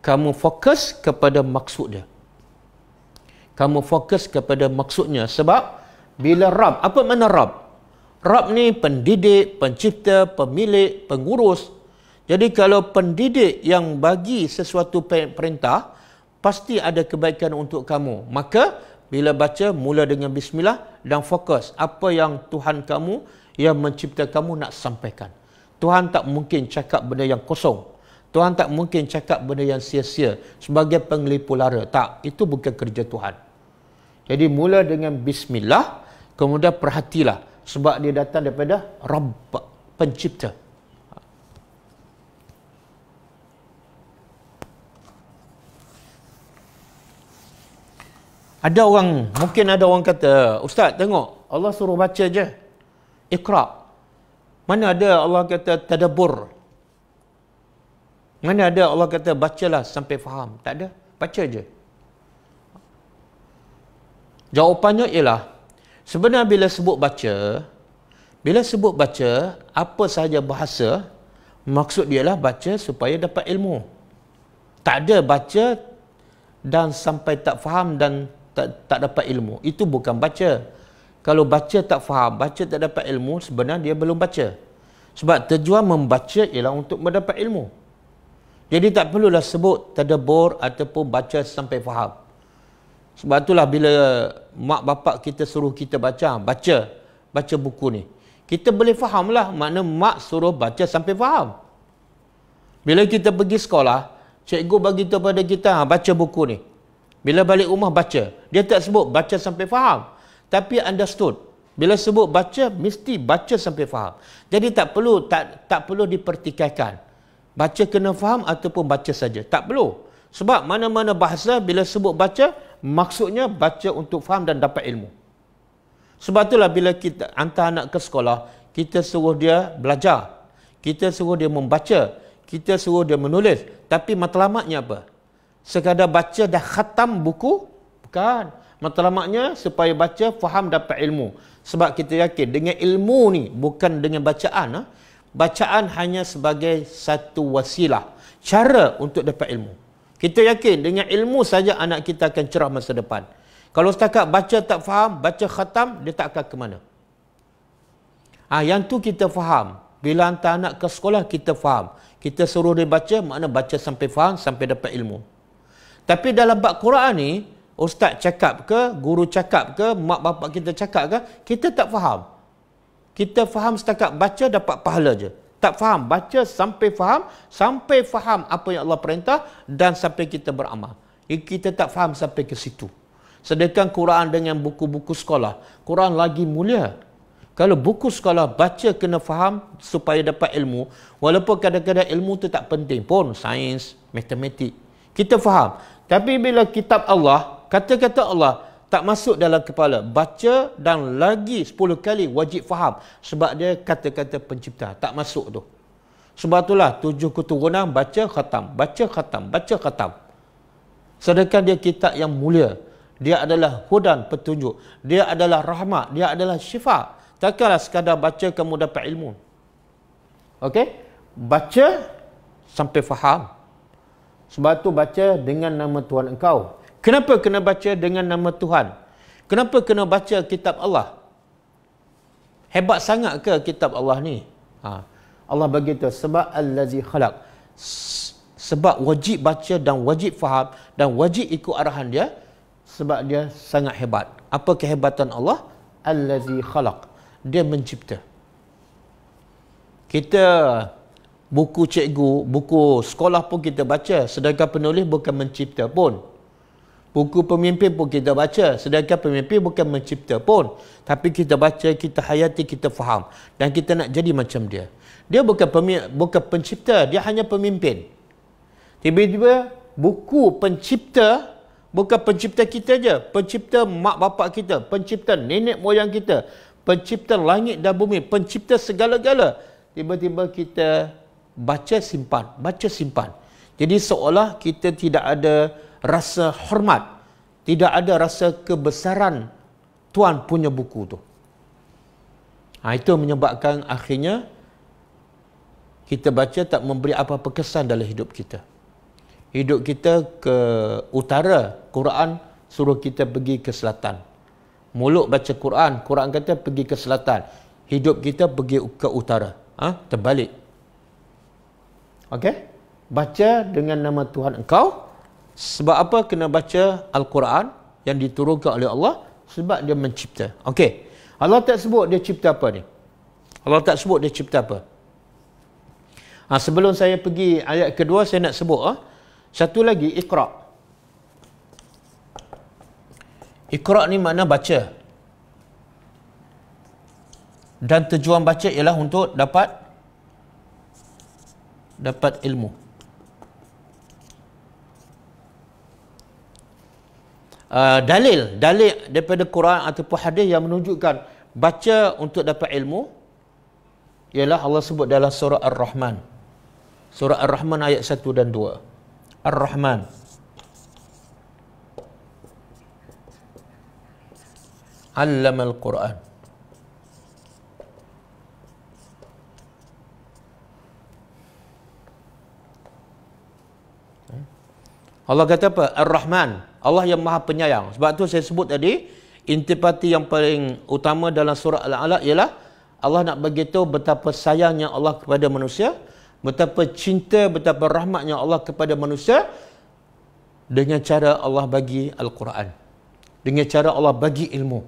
kamu fokus kepada maksud dia. Kamu fokus kepada maksudnya. Sebab bila Rab, apa makna Rab? Rab ni pendidik, pencipta, pemilik, pengurus. Jadi kalau pendidik yang bagi sesuatu perintah, pasti ada kebaikan untuk kamu. Maka bila baca, mula dengan bismillah dan fokus apa yang Tuhan kamu yang mencipta kamu nak sampaikan. Tuhan tak mungkin cakap benda yang kosong. Tuhan tak mungkin cakap benda yang sia-sia sebagai penglipu lara. Tak, itu bukan kerja Tuhan. Jadi mula dengan bismillah, kemudian perhatilah sebab dia datang daripada Rabb, pencipta. Ada orang, mungkin ada orang kata, Ustaz tengok, Allah suruh baca je. Iqra. Mana ada Allah kata tadabbur? Mana ada Allah kata bacalah sampai faham? Tak ada. Baca je. Jawapannya ialah, sebenarnya bila sebut baca, apa sahaja bahasa, maksud dia lah baca supaya dapat ilmu. Tak ada baca dan sampai tak faham dan tak dapat ilmu. Itu bukan baca. Kalau baca tak faham, baca tak dapat ilmu, sebenarnya dia belum baca. Sebab tujuan membaca ialah untuk mendapat ilmu. Jadi tak perlulah sebut tadabbur ataupun baca sampai faham. Sebab itulah bila mak bapak kita suruh kita baca buku ni, kita boleh faham lah makna mak suruh baca sampai faham. Bila kita pergi sekolah, cikgu bagi tahu pada kita, baca buku ni. Bila balik rumah baca, dia tak sebut baca sampai faham, tapi understood. Bila sebut baca, mesti baca sampai faham. Jadi tak perlu dipertikaikan. Baca kena faham ataupun baca saja. Tak perlu. Sebab mana-mana bahasa bila sebut baca, maksudnya baca untuk faham dan dapat ilmu. Sebab itulah bila kita hantar anak ke sekolah, kita suruh dia belajar. kita suruh dia membaca, kita suruh dia menulis. Tapi matlamatnya apa? Sekadar baca dah khatam buku? Bukan. Matlamatnya supaya baca, faham, dapat ilmu. Sebab kita yakin dengan ilmu ni, bukan dengan bacaan. Bacaan hanya sebagai satu wasilah, cara untuk dapat ilmu. Kita yakin dengan ilmu saja anak kita akan cerah masa depan. Kalau setakat baca tak faham, baca khatam, dia tak akan ke mana. Yang tu kita faham. Bila hantar anak ke sekolah, kita faham. Kita suruh dia baca, makna baca sampai faham, sampai dapat ilmu. Tapi dalam bab Quran ni, ustaz cakap ke, guru cakap ke, mak bapak kita cakap ke, kita tak faham. Kita faham setakat baca dapat pahala je. Tak faham, baca sampai faham apa yang Allah perintah dan sampai kita beramal. Kita tak faham sampai ke situ. Sedangkan Quran dengan buku-buku sekolah, Quran lagi mulia. Kalau buku sekolah baca kena faham supaya dapat ilmu, walaupun kadang-kadang ilmu tu tak penting pun, sains, matematik. Kita faham. Tapi bila kitab Allah, kata-kata Allah tak masuk dalam kepala, baca dan lagi 10 kali wajib faham. Sebab dia kata-kata pencipta, tak masuk tu. Sebab itulah 7 keturunan baca khatam, baca khatam, baca khatam. Sedangkan dia kitab yang mulia. Dia adalah hudan, petunjuk. Dia adalah rahmat, dia adalah syifa. Takkanlah sekadar baca kamu dapat ilmu. Okey? Baca sampai faham. Sebab tu baca dengan nama Tuhan engkau. Kenapa kena baca dengan nama Tuhan? Kenapa kena baca kitab Allah? Hebat sangat ke kitab Allah ni? Allah beritahu sebab allazi khalaq. Sebab wajib baca dan wajib faham dan wajib ikut arahan dia. Sebab dia sangat hebat. Apa kehebatan Allah? Allazi khalaq. Dia mencipta. Kita buku cikgu, buku sekolah pun kita baca, sedangkan penulis bukan mencipta pun. Buku pemimpin pun kita baca, sedangkan pemimpin bukan mencipta pun. Tapi kita baca, kita hayati, kita faham. Dan kita nak jadi macam dia. Dia bukan pencipta, dia hanya pemimpin. Tiba-tiba buku pencipta, bukan pencipta kita je, pencipta mak bapak kita, pencipta nenek moyang kita, pencipta langit dan bumi, pencipta segala-gala. Tiba-tiba kita baca simpan. Jadi seolah kita tidak ada rasa hormat, tidak ada rasa kebesaran Tuhan punya buku tu. Itu menyebabkan akhirnya kita baca tak memberi apa-apa kesan dalam hidup kita. Hidup kita ke utara, Quran suruh kita pergi ke selatan. Mulut baca Quran, Quran kata pergi ke selatan. Hidup kita pergi ke utara. Terbalik. Okey? Baca dengan nama Tuhan engkau. Sebab apa kena baca Al-Quran yang diturunkan oleh Allah? Sebab dia mencipta. Okey. Allah tak sebut dia cipta apa ni? Allah tak sebut dia cipta apa? Sebelum saya pergi ayat kedua, saya nak sebut satu lagi, Iqra. Iqra ni makna baca. Dan tujuan baca ialah untuk dapat ilmu. Dalil daripada Quran ataupun hadis yang menunjukkan baca untuk dapat ilmu ialah Allah sebut dalam surah Ar-Rahman. Surah Ar-Rahman ayat 1 dan 2. Ar-Rahman. Allamal Quran. Allah kata apa? Ar-Rahman. Allah yang maha penyayang. Sebab tu saya sebut tadi, intipati yang paling utama dalam surah Al-Alaq ialah Allah nak beritahu betapa sayangnya Allah kepada manusia, betapa cinta, betapa rahmatnya Allah kepada manusia dengan cara Allah bagi Al-Quran. Dengan cara Allah bagi ilmu.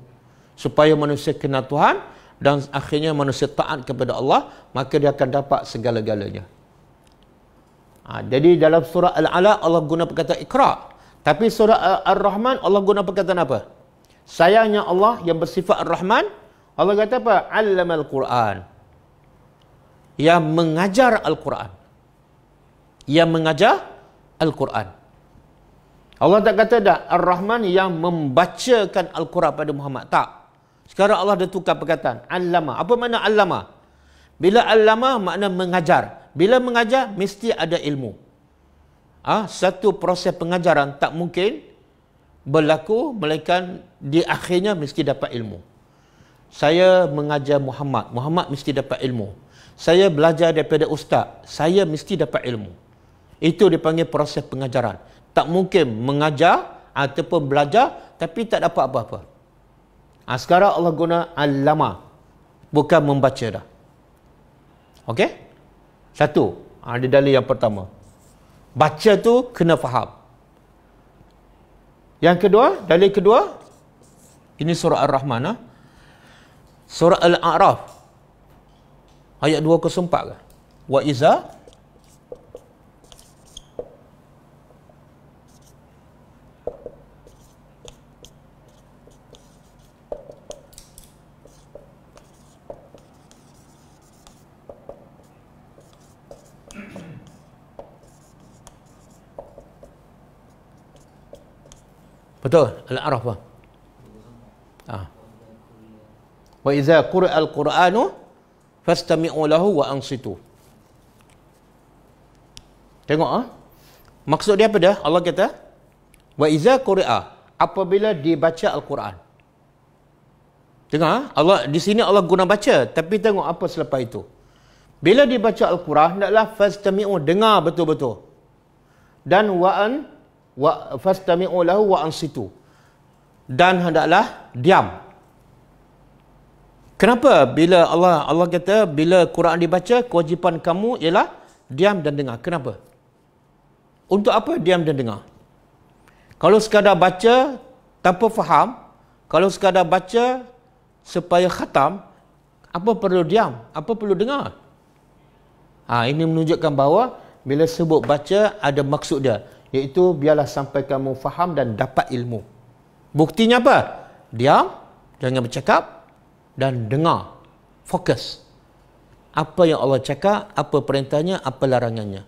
Supaya manusia kenal Tuhan dan akhirnya manusia taat kepada Allah, maka dia akan dapat segala-galanya. Jadi dalam surah Al-Alaq Allah guna perkataan Iqra. Tapi surah Ar-Rahman Allah guna perkataan apa? Sayangnya Allah yang bersifat Ar-Rahman, Allah kata apa? Allamal Quran. Yang mengajar Al-Quran. Yang mengajar Al-Quran. Allah tak kata dah Ar-Rahman yang membacakan Al-Quran pada Muhammad. Tak. Sekarang Allah dah tukar perkataan. Allama. Apa makna allama? Bila allama makna mengajar. Bila mengajar, mesti ada ilmu. Satu proses pengajaran tak mungkin berlaku, melainkan di akhirnya mesti dapat ilmu. Saya mengajar Muhammad, Muhammad mesti dapat ilmu. Saya belajar daripada ustaz, saya mesti dapat ilmu. Itu dipanggil proses pengajaran. Tak mungkin mengajar ataupun belajar tapi tak dapat apa-apa. Sekarang Allah guna allama, bukan membaca dah. Okey? Satu, ada dalil yang pertama. Baca tu kena faham. Yang kedua, dalil kedua, ini surah Ar-Rahman. Surah Al-A'raf. Ayat 204 kan? Wa iza betul, Al-A'raf bang. Wa iza quri'al Qur'anu fastami'u lahu wa ansitu. Tengok maksud dia apa dah? Allah kata wa iza quri'a, apabila dibaca Al-Quran. Tengok Allah di sini Allah guna baca, tapi tengok apa selepas itu. Bila dibaca Al-Quran, hendaklah fastami'u, dengar betul-betul. Dan fastami'u lahu wa ansitu, dan hendaklah diam. Kenapa bila Allah kata bila Quran dibaca, kewajipan kamu ialah diam dan dengar? Kenapa? Untuk apa diam dan dengar? Kalau sekadar baca tanpa faham, kalau sekadar baca supaya khatam, apa perlu diam? Apa perlu dengar? Ini menunjukkan bahawa bila sebut baca ada maksud dia, iaitu biarlah sampai kamu faham dan dapat ilmu. Buktinya apa? Diam, jangan bercakap, dan dengar. Fokus. Apa yang Allah cakap, apa perintahnya, apa larangannya.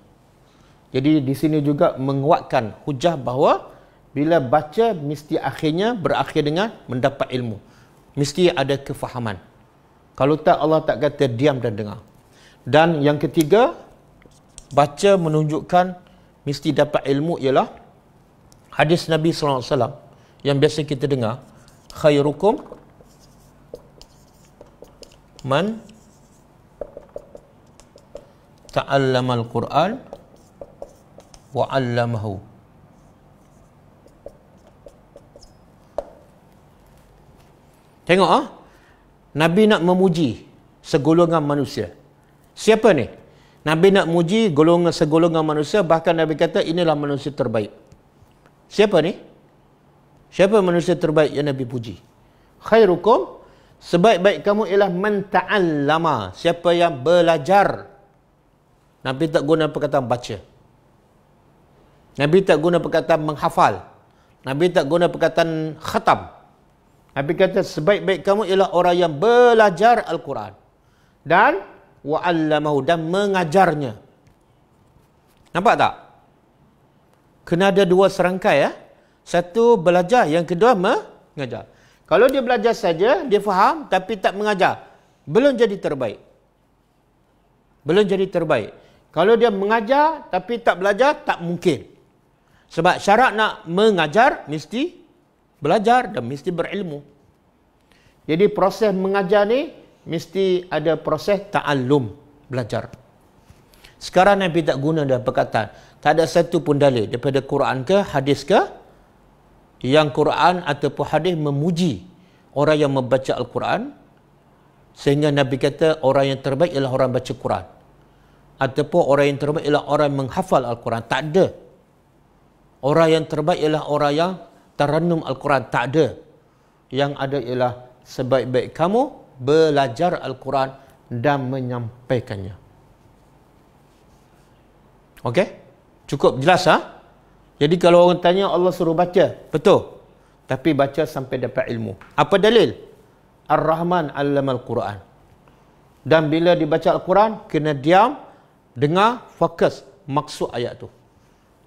Jadi di sini juga menguatkan hujah bahawa bila baca mesti akhirnya berakhir dengan mendapat ilmu. Mesti ada kefahaman. Kalau tak, Allah tak kata diam dan dengar. Dan yang ketiga, baca menunjukkan mesti dapat ilmu ialah hadis Nabi SAW yang biasa kita dengar, khairukum man ta'allama al-Quran wa 'allamahu. Tengok Nabi nak memuji segolongan manusia. Siapa ni? Nabi nak muji segolongan manusia, bahkan Nabi kata inilah manusia terbaik. Siapa ni? Siapa manusia terbaik yang Nabi puji? Khairukum, sebaik-baik kamu ialah man ta'allama, siapa yang belajar. Nabi tak guna perkataan baca. Nabi tak guna perkataan menghafal. Nabi tak guna perkataan khatam. Nabi kata sebaik-baik kamu ialah orang yang belajar Al-Quran dan wa'allamahu, dan mengajarnya. Nampak tak? Kena ada dua serangkai Satu belajar, yang kedua mengajar. Kalau dia belajar saja, dia faham tapi tak mengajar, belum jadi terbaik. Belum jadi terbaik. Kalau dia mengajar tapi tak belajar, tak mungkin. Sebab syarat nak mengajar mesti belajar dan mesti berilmu. Jadi proses mengajar ni mesti ada proses ta'allum, belajar. Sekarang Nabi tak guna dah perkataan. Tak ada satu pun dalil daripada Quran ke hadis ke yang Quran ataupun hadis memuji orang yang membaca Al-Quran, sehingga Nabi kata orang yang terbaik ialah orang baca Quran, ataupun orang yang terbaik ialah orang yang menghafal Al-Quran. Tak ada. Orang yang terbaik ialah orang yang tarannum Al-Quran. Tak ada. Yang ada ialah sebaik-baik kamu belajar Al-Quran dan menyampaikannya. Okey? Cukup jelas Jadi kalau orang tanya Allah suruh baca, betul. Tapi baca sampai dapat ilmu. Apa dalil? Ar-Rahman 'allama al-Quran. Dan bila dibaca Al-Quran, kena diam, dengar, fokus maksud ayat tu.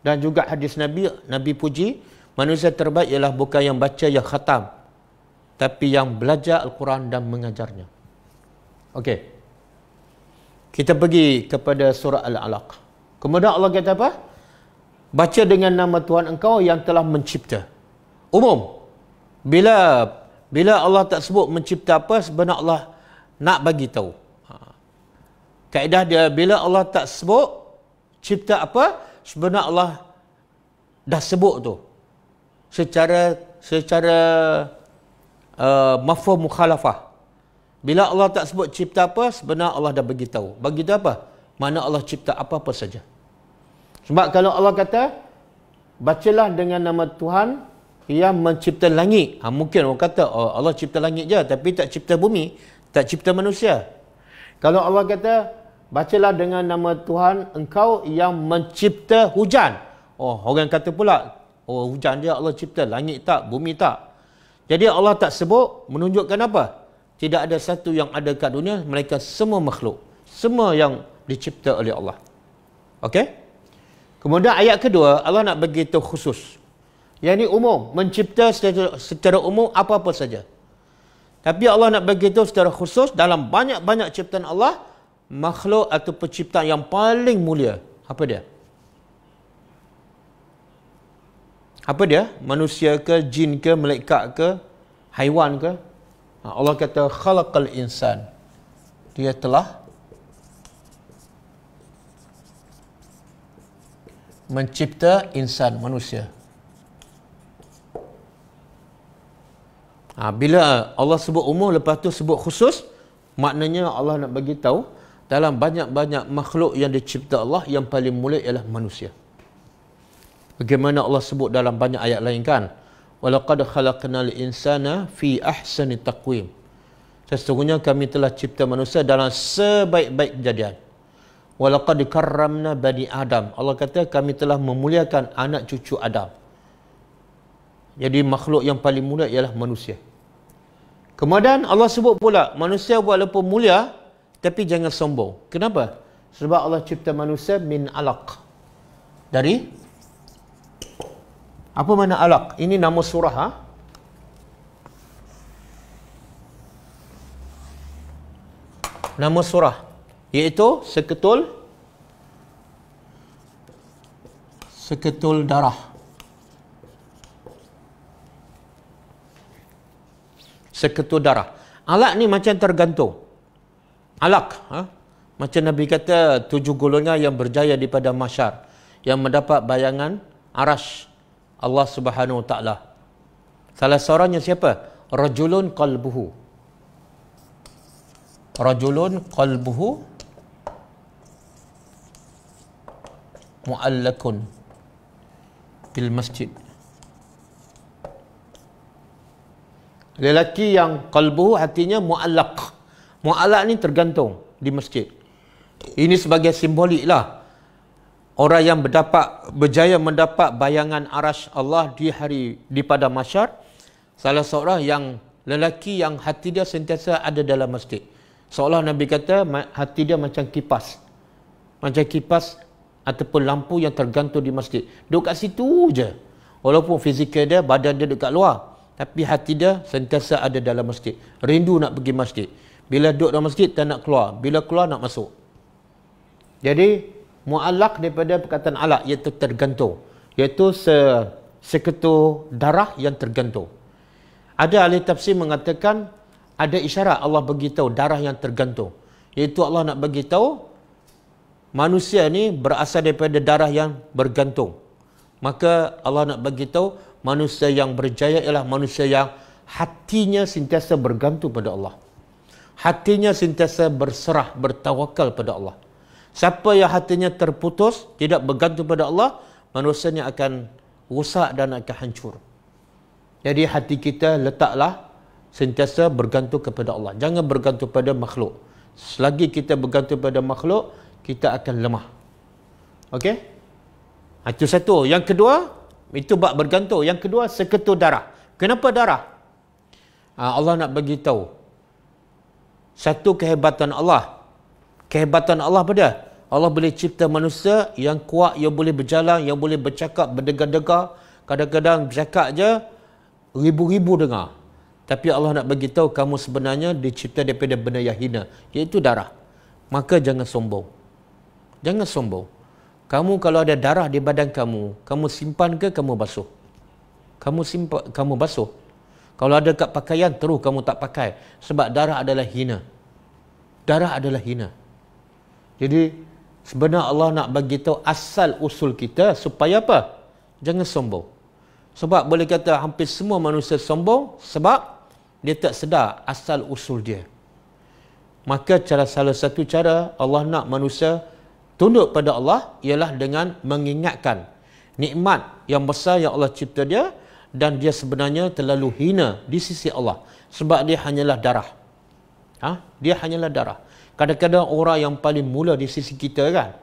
Dan juga hadis Nabi, Nabi puji, manusia terbaik ialah bukan yang baca, yang khatam, tapi yang belajar Al-Quran dan mengajarnya. Okey. Kita pergi kepada surah Al-Alaq. Kemudian Allah kata apa? Baca dengan nama Tuhan engkau yang telah mencipta. Umum. Bila Allah tak sebut mencipta apa, sebenarnya Allah nak bagi tahu. Kaedah dia, bila Allah tak sebut cipta apa, sebenarnya Allah dah sebut tu. Secara mafhum mukhalafah. Bila Allah tak sebut cipta apa, sebenarnya Allah dah bagi tahu. Bagi tahu apa? Mana Allah cipta apa-apa saja. Sebab kalau Allah kata, bacalah dengan nama Tuhan yang mencipta langit. Mungkin orang kata, oh, Allah cipta langit je, tapi tak cipta bumi, tak cipta manusia. Kalau Allah kata, bacalah dengan nama Tuhan engkau yang mencipta hujan. Oh, orang kata pula, oh hujan dia Allah cipta, langit tak, bumi tak. Jadi Allah tak sebut, menunjukkan apa? Tidak ada satu yang ada kat dunia, mereka semua makhluk. Semua yang dicipta oleh Allah. Okey? Kemudian ayat kedua, Allah nak bagi tahu khusus. Yang ini umum, mencipta secara umum apa-apa saja. Tapi Allah nak bagi tahu secara khusus, dalam banyak-banyak ciptaan Allah, makhluk atau penciptaan yang paling mulia. Apa dia? Apa dia? Manusia ke, jin ke, malaikat ke, haiwan ke? Allah kata khalaqal insan. Dia telah mencipta insan, manusia. Bila Allah sebut umum, lepas tu sebut khusus, maknanya Allah nak bagi tahu dalam banyak-banyak makhluk yang dicipta Allah, yang paling mulia ialah manusia. Bagaimana Allah sebut dalam banyak ayat lain kan? Walaqad khalaqnal insana fi ahsani taqwim. Sesungguhnya kami telah cipta manusia dalam sebaik-baik kejadian. Walaqad karramna bani Adam. Allah kata kami telah memuliakan anak cucu Adam. Jadi makhluk yang paling mulia ialah manusia. Kemudian Allah sebut pula, manusia walaupun mulia, tapi jangan sombong. Kenapa? Sebab Allah cipta manusia min alaq. Dari apa mana alaq? Ini nama surah. Nama surah, iaitu seketul darah. Seketul darah. Alaq ni macam tergantung. Alaq, macam Nabi kata, 7 golongan yang berjaya daripada mahsyar, yang mendapat bayangan arash Allah Subhanahu Wa Taala. Salah seorangnya siapa? Rajulun qalbuhu mu'allakun bil masjid. Lelaki yang qalbuhu, hatinya mu'allaq. Mu'allaq ni tergantung di masjid. Ini sebagai simbolik lah. Orang yang berjaya mendapat bayangan arash Allah di pada mahsyar, salah seorang yang lelaki yang hati dia sentiasa ada dalam masjid. Seolah Nabi kata hati dia macam kipas. Macam kipas ataupun lampu yang tergantung di masjid. Duduk kat situ je. Walaupun fizikal dia, badan dia dekat luar, tapi hati dia sentiasa ada dalam masjid. Rindu nak pergi masjid. Bila duduk dalam masjid tak nak keluar. Bila keluar nak masuk. Jadi mu'allaq daripada perkataan alaq, iaitu tergantung, iaitu seketul darah yang tergantung. Ada ahli tafsir mengatakan ada isyarat Allah beritahu darah yang tergantung, iaitu Allah nak beritahu manusia ni berasal daripada darah yang bergantung. Maka Allah nak beritahu manusia yang berjaya ialah manusia yang hatinya sentiasa bergantung pada Allah, hatinya sentiasa berserah, bertawakal pada Allah. Siapa yang hatinya terputus, tidak bergantung pada Allah, manusianya akan rusak dan akan hancur. Jadi hati kita letaklah sentiasa bergantung kepada Allah. Jangan bergantung pada makhluk. Selagi kita bergantung pada makhluk, kita akan lemah. Okey? Itu satu. Yang kedua, itu bab bergantung. Yang kedua, seketul darah. Kenapa darah? Allah nak bagi tahu satu kehebatan Allah. Kehebatan Allah pada Allah boleh cipta manusia yang kuat, yang boleh berjalan, yang boleh bercakap, berdegar-degar. Kadang-kadang bercakap je ribu-ribu dengar. Tapi Allah nak bagi tahu kamu sebenarnya dicipta daripada benda yang hina, iaitu darah. maka jangan sombong. Jangan sombong. Kamu kalau ada darah di badan kamu simpan ke kamu basuh? Kamu simpan, kamu basuh. Kalau ada kat pakaian, terus kamu tak pakai. Sebab darah adalah hina. Darah adalah hina. Jadi, sebenarnya Allah nak bagi tahu asal usul kita supaya apa? Jangan sombong. Sebab boleh kata hampir semua manusia sombong sebab dia tak sedar asal usul dia. Maka salah satu cara Allah nak manusia tunduk pada Allah ialah dengan mengingatkan nikmat yang besar yang Allah cipta dia, dan dia sebenarnya terlalu hina di sisi Allah sebab dia hanyalah darah. Dia hanyalah darah. Kadang-kadang orang yang paling mula di sisi kita kan,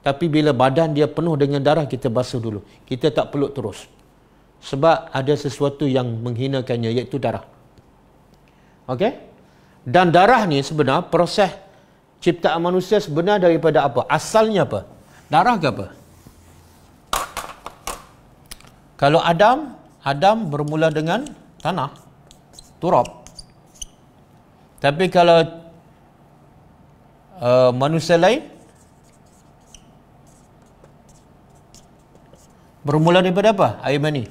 tapi bila badan dia penuh dengan darah, kita basuh dulu. Kita tak peluk terus. Sebab ada sesuatu yang menghinakannya, iaitu darah. Okey? Dan darah ni sebenarnya proses ciptaan manusia sebenarnya daripada apa? Asalnya apa? Darah ke apa? Kalau Adam bermula dengan tanah, turab. Tapi kalau manusia lain bermula daripada apa? Air mani.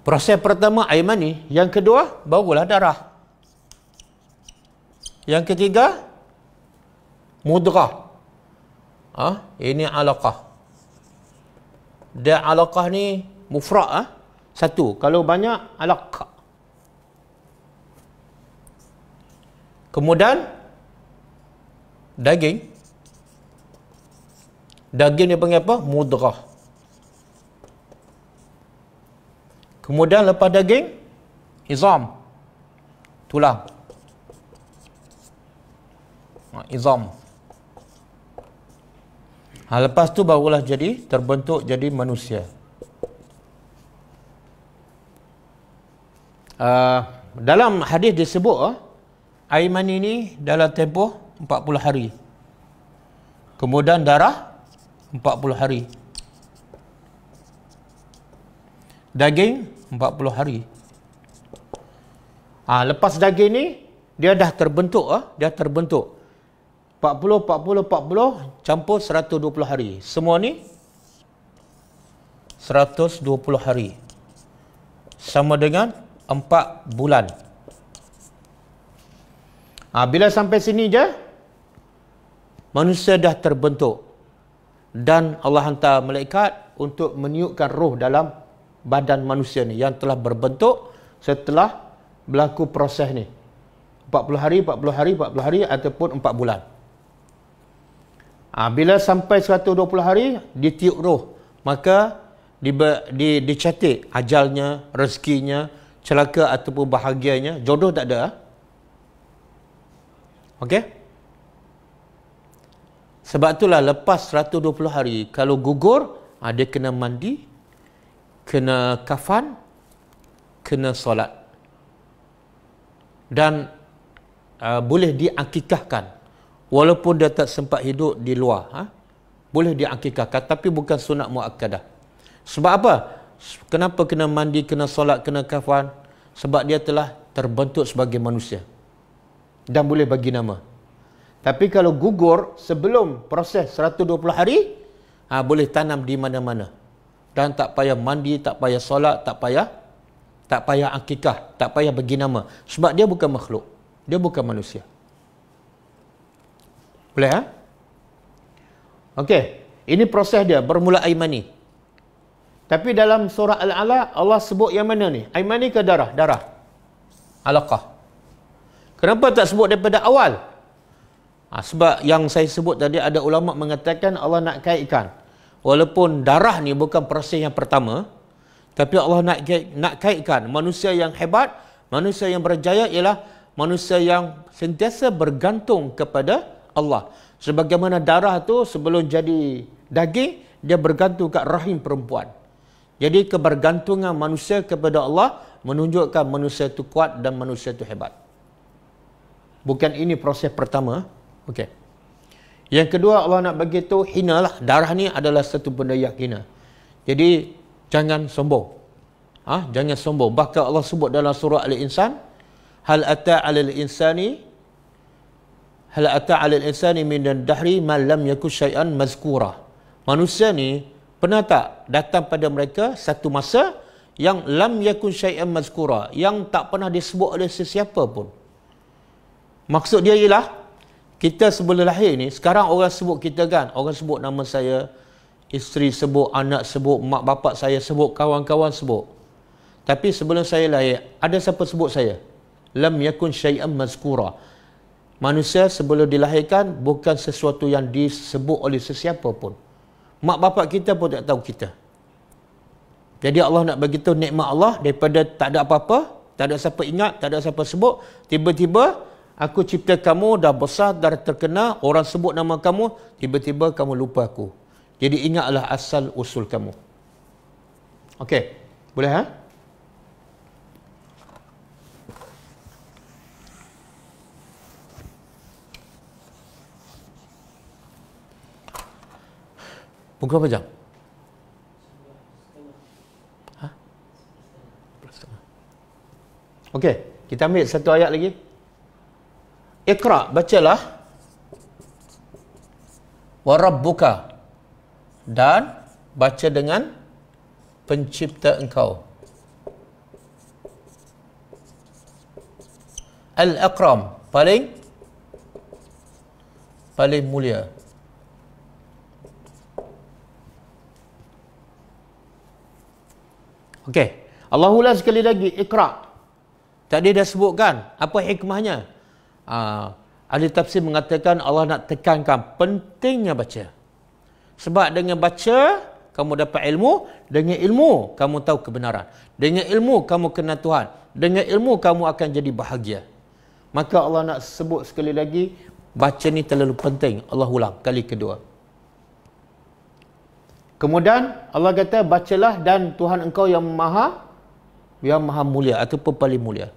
Proses pertama air mani, yang kedua barulah darah. Yang ketiga mudghah. Ini alaqah. Dan alaqah ni mufrad, satu. Kalau banyak, alaq. Kemudian daging. Daging dia panggil apa? Mudghah. Kemudian lepas daging, izam. Tulang. Izam. Lepas tu barulah terbentuk jadi manusia. Dalam hadis disebut air mani ni dalam tempoh 40 hari. Kemudian darah 40 hari. Daging 40 hari. Lepas daging ni dia dah terbentuk, dia terbentuk 40 campur 120 hari. Semua ni 120 hari. Sama dengan 4 bulan. Bila sampai sini je, manusia dah terbentuk. Dan Allah hantar malaikat untuk meniupkan roh dalam badan manusia ni yang telah berbentuk setelah berlaku proses ni. 40 hari ataupun 4 bulan. Bila sampai 120 hari, ditiup roh. Maka dicatat ajalnya, rezekinya, celaka ataupun bahagianya. Jodoh tak ada. Okey? Sebab itulah lepas 120 hari, kalau gugur, dia kena mandi, kena kafan, kena solat. Dan boleh diakikahkan. Walaupun dia tak sempat hidup di luar, boleh diakikahkan, tapi bukan sunat muakkadah. Sebab apa? Kenapa kena mandi, kena solat, kena kafan? Sebab dia telah terbentuk sebagai manusia dan boleh bagi nama. Tapi kalau gugur sebelum proses 120 hari, boleh tanam di mana-mana dan tak payah mandi, tak payah solat, tak payah akikah, tak payah bagi nama. Sebab dia bukan makhluk, dia bukan manusia. Boleh? Okey, ini proses dia bermula air mani. Tapi dalam surah Al-A'la Allah sebut yang mana ni? Air mani ke darah? Darah. Alaqah. Kenapa tak sebut daripada awal? Sebab yang saya sebut tadi, ada ulama mengatakan Allah nak kaitkan. Walaupun darah ni bukan proses yang pertama, tapi Allah nak kaitkan manusia yang hebat, manusia yang berjaya ialah manusia yang sentiasa bergantung kepada Allah. Sebagaimana darah tu sebelum jadi daging, dia bergantung kat rahim perempuan. Jadi kebergantungan manusia kepada Allah menunjukkan manusia itu kuat dan manusia itu hebat. Bukan ini proses pertama. Okey. Yang kedua, Allah nak bagi tahu hina lah. Darah ni adalah satu benda yang hina. Jadi Jangan sombong. Jangan sombong. Bahkan Allah sebut dalam surah Al-Insan, hal ata 'alal insani min ad-dahri ma lam yakun syai'an mazkura. Manusia ni pernah tak datang pada mereka satu masa yang lam yakun syai'an mazkura, yang tak pernah disebut oleh sesiapa pun. Maksud dia ialah kita sebelum lahir ni, sekarang orang sebut kita kan, orang sebut nama saya, isteri sebut, anak sebut, mak bapak saya sebut, kawan-kawan sebut. Tapi sebelum saya lahir, ada siapa sebut saya? Lam yakun syai'an mazkura. Manusia sebelum dilahirkan bukan sesuatu yang disebut oleh sesiapa pun. Mak bapak kita pun tak tahu kita. Jadi Allah nak bagi tahu nikmat Allah daripada tak ada apa-apa, tak ada siapa ingat, tak ada siapa sebut, tiba-tiba aku cipta kamu, dah besar, dah terkenal, orang sebut nama kamu, tiba-tiba kamu lupa aku. Jadi ingatlah asal usul kamu. Okey, boleh Pukul berapa jam? Okey, kita ambil satu ayat lagi. Iqra, bacalah. Wa rabbuka, dan baca dengan pencipta engkau. Al-Akram, paling mulia. Okey, Allah ulang sekali lagi, Iqra. Tadi dah sebutkan apa hikmahnya. Ahli tafsir mengatakan Allah nak tekankan pentingnya baca. Sebab dengan baca kamu dapat ilmu, dengan ilmu kamu tahu kebenaran, dengan ilmu kamu kenal Tuhan, dengan ilmu kamu akan jadi bahagia. Maka Allah nak sebut sekali lagi, baca ni terlalu penting. Allah ulang kali kedua. Kemudian Allah kata, bacalah dan Tuhan engkau yang maha mulia ataupun paling mulia.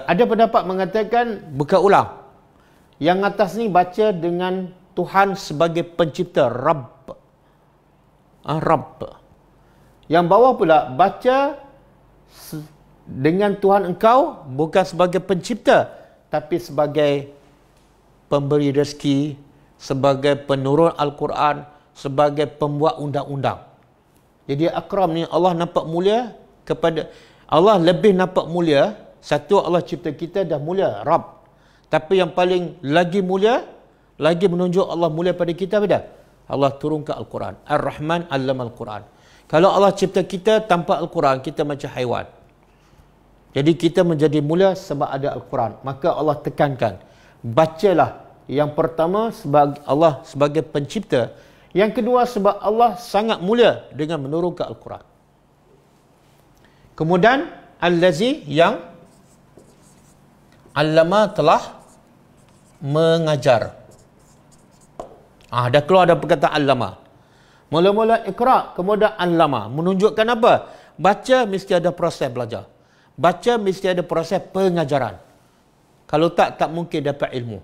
Ada pendapat mengatakan, bukan ulang. Yang atas ni baca dengan Tuhan sebagai pencipta, Rabb. Rabb. Yang bawah pula baca dengan Tuhan engkau bukan sebagai pencipta, tapi sebagai pemberi rezeki, sebagai penurun Al-Quran, sebagai pembuat undang-undang. Jadi Akram ni Allah nampak mulia kepada, Allah lebih nampak mulia. Satu, Allah cipta kita dah mulia, Rabb. Tapi yang paling lagi mulia, lagi menunjuk Allah mulia pada kita pada Allah turunkan Al-Quran. Ar-Rahman allama Al-Quran. Kalau Allah cipta kita tanpa Al-Quran, kita macam haiwan. Jadi kita menjadi mulia sebab ada Al-Quran. Maka Allah tekankan, bacalah. Yang pertama sebagai Allah sebagai pencipta. Yang kedua sebab Allah sangat mulia dengan menurunkan Al-Quran. Kemudian allazi, yang allama, telah mengajar. Dah keluar ada perkataan allama. Mula-mula Iqra, kemudian allama. Menunjukkan apa? Baca mesti ada proses belajar. Baca mesti ada proses pengajaran. Kalau tak mungkin dapat ilmu.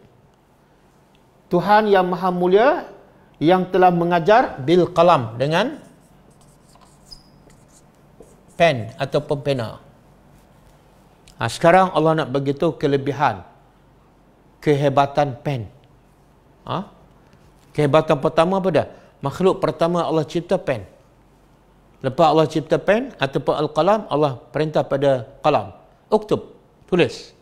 Tuhan yang maha mulia yang telah mengajar bil qalam, dengan pen ataupun pena. Sekarang Allah nak beritahu kelebihan, kehebatan pen. Kehebatan pertama apa dah? Makhluk pertama Allah cipta pen. Lepas Allah cipta pen ataupun al-qalam, Allah perintah pada qalam, uktub, tulis.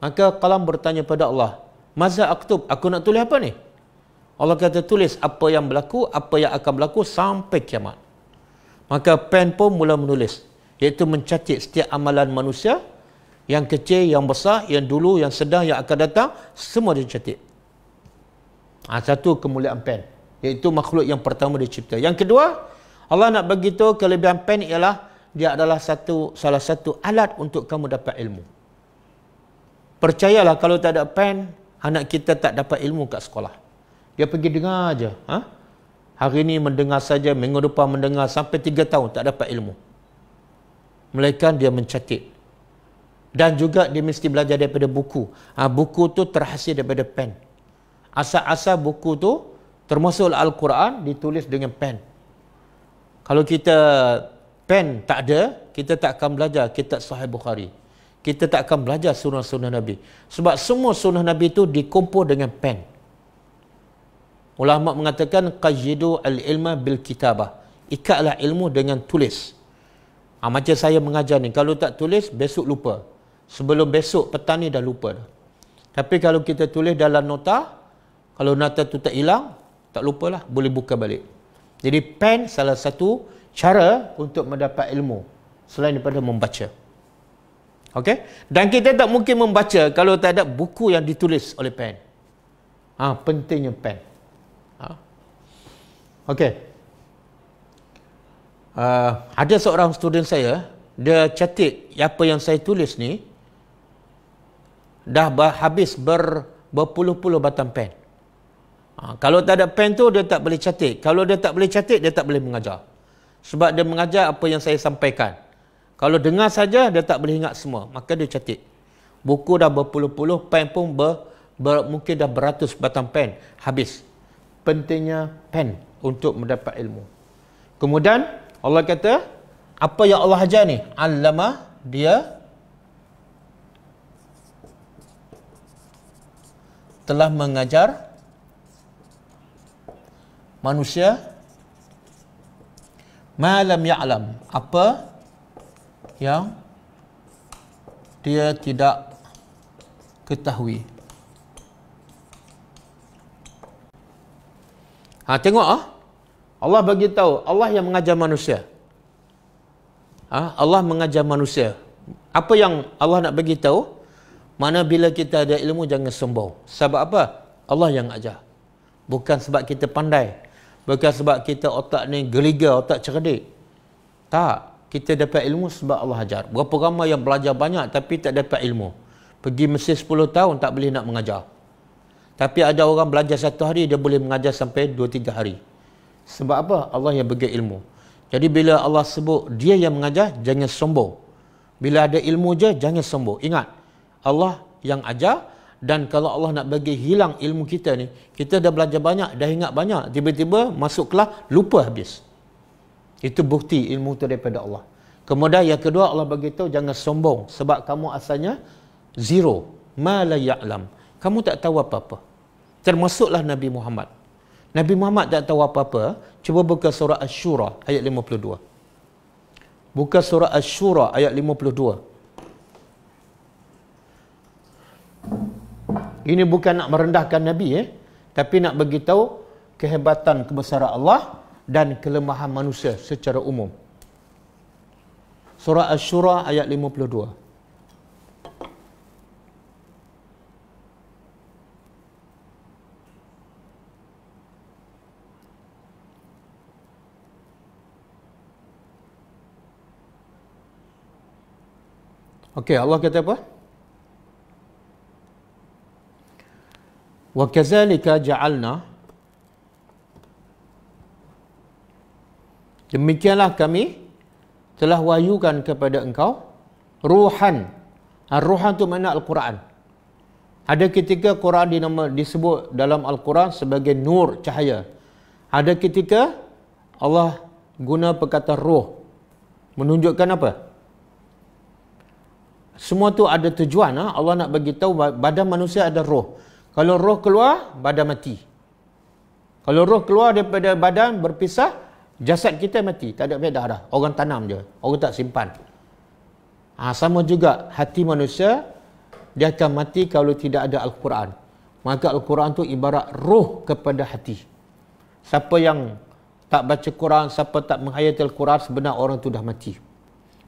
Maka qalam bertanya pada Allah, maza aktub, aku nak tulis apa ni? Allah kata, tulis apa yang berlaku, apa yang akan berlaku sampai kiamat. Maka pen pun mula menulis, iaitu mencatat setiap amalan manusia, yang kecil, yang besar, yang dulu, yang sedang, yang akan datang, semua dicatat. Satu kemuliaan pen, iaitu makhluk yang pertama dicipta. Yang kedua, Allah nak beritahu kelebihan pen ialah dia adalah salah satu alat untuk kamu dapat ilmu. Percayalah, kalau tak ada pen, anak kita tak dapat ilmu kat sekolah. Dia pergi dengar aja. Hari ini mendengar saja, minggu depan mendengar, sampai 3 tahun tak dapat ilmu. Melainkan dia mencatat. Dan juga dia mesti belajar daripada buku. Buku tu terhasil daripada pen. Asal-asal buku tu, termasuk Al-Quran, ditulis dengan pen. Kalau kita pen tak ada, kita tak akan belajar kitab Sahih Bukhari. Kita tak akan belajar sunnah-sunnah Nabi. Sebab semua sunnah Nabi itu dikumpul dengan pen. Ulama mengatakan qayyidu al-ilma bil kitabah. Ikatlah ilmu dengan tulis. Macam saya mengajar ni, kalau tak tulis besok lupa. Sebelum besok petang ni dah lupa dah. Tapi kalau kita tulis dalam nota, kalau nota tu tak hilang, tak lupalah, boleh buka balik. Jadi pen salah satu cara untuk mendapat ilmu selain daripada membaca. Okey? Dan kita tak mungkin membaca kalau tak ada buku yang ditulis oleh pen. Pentingnya pen. Okey. Ada seorang student saya, dia catat apa yang saya tulis ni, dah habis berpuluh-puluh batang pen. Kalau tak ada pen tu, dia tak boleh catat. Kalau dia tak boleh catat, dia tak boleh mengajar. Sebab dia mengajar apa yang saya sampaikan. Kalau dengar saja, dia tak boleh ingat semua. Maka dia catat. Buku dah berpuluh-puluh, pen pun mungkin dah beratus batang pen. Habis. Pentingnya pen untuk mendapat ilmu. Kemudian, Allah kata, apa yang Allah ajar ni? Allama, dia telah mengajar manusia malam ya'lam, apa yang dia tidak ketahui. Tengok Allah bagi tahu, Allah yang mengajar manusia. Allah mengajar manusia. Apa yang Allah nak bagi tahu? Mana bila kita ada ilmu jangan sombong. Sebab apa? Allah yang ajar. Bukan sebab kita pandai. Bukan sebab kita otak ni geliga, otak cerdik. Tak. Kita dapat ilmu sebab Allah ajar. Berapa ramai yang belajar banyak tapi tak dapat ilmu. Pergi Mesir 10 tahun tak boleh nak mengajar. Tapi ada orang belajar 1 hari, dia boleh mengajar sampai 2-3 hari. Sebab apa? Allah yang bagi ilmu. Jadi bila Allah sebut dia yang mengajar, jangan sombong. Bila ada ilmu je, jangan sombong. Ingat, Allah yang ajar. Dan kalau Allah nak bagi hilang ilmu kita ni, kita dah belajar banyak, dah ingat banyak, tiba-tiba masuk kelas, lupa habis. Itu bukti ilmu tu daripada Allah. Kemudian yang kedua, Allah bagi tahu jangan sombong. Sebab kamu asalnya zero. Ma la ya'lam. Kamu tak tahu apa-apa. Termasuklah Nabi Muhammad. Nabi Muhammad tak tahu apa-apa. Cuba buka surah Asy-Syura ayat 52. Buka surah Asy-Syura ayat 52. Ini bukan nak merendahkan Nabi, tapi nak bagi tahu kehebatan kebesaran Allah dan kelemahan manusia secara umum. Surah Asy-Syura ayat 52. Okey, Allah kata apa? Wa kadzalika ja'alna, demikianlah kami telah wahyukan kepada engkau ruhan. Ruhan tu makna Al-Quran. Ada ketika Quran disebut dalam Al-Quran sebagai nur, cahaya. Ada ketika Allah guna perkataan ruh. Menunjukkan apa? Semua tu ada tujuan. Allah nak bagi tahu badan manusia ada roh. Kalau roh keluar, badan mati. Kalau roh keluar daripada badan berpisah, jasad kita mati. Tak ada faedah dah. Orang tanam je. Orang tak simpan. Sama juga hati manusia, dia akan mati kalau tidak ada Al-Quran. Maka Al-Quran tu ibarat roh kepada hati. Siapa yang tak baca Quran, siapa tak menghayati Al-Quran, sebenarnya orang tu dah mati.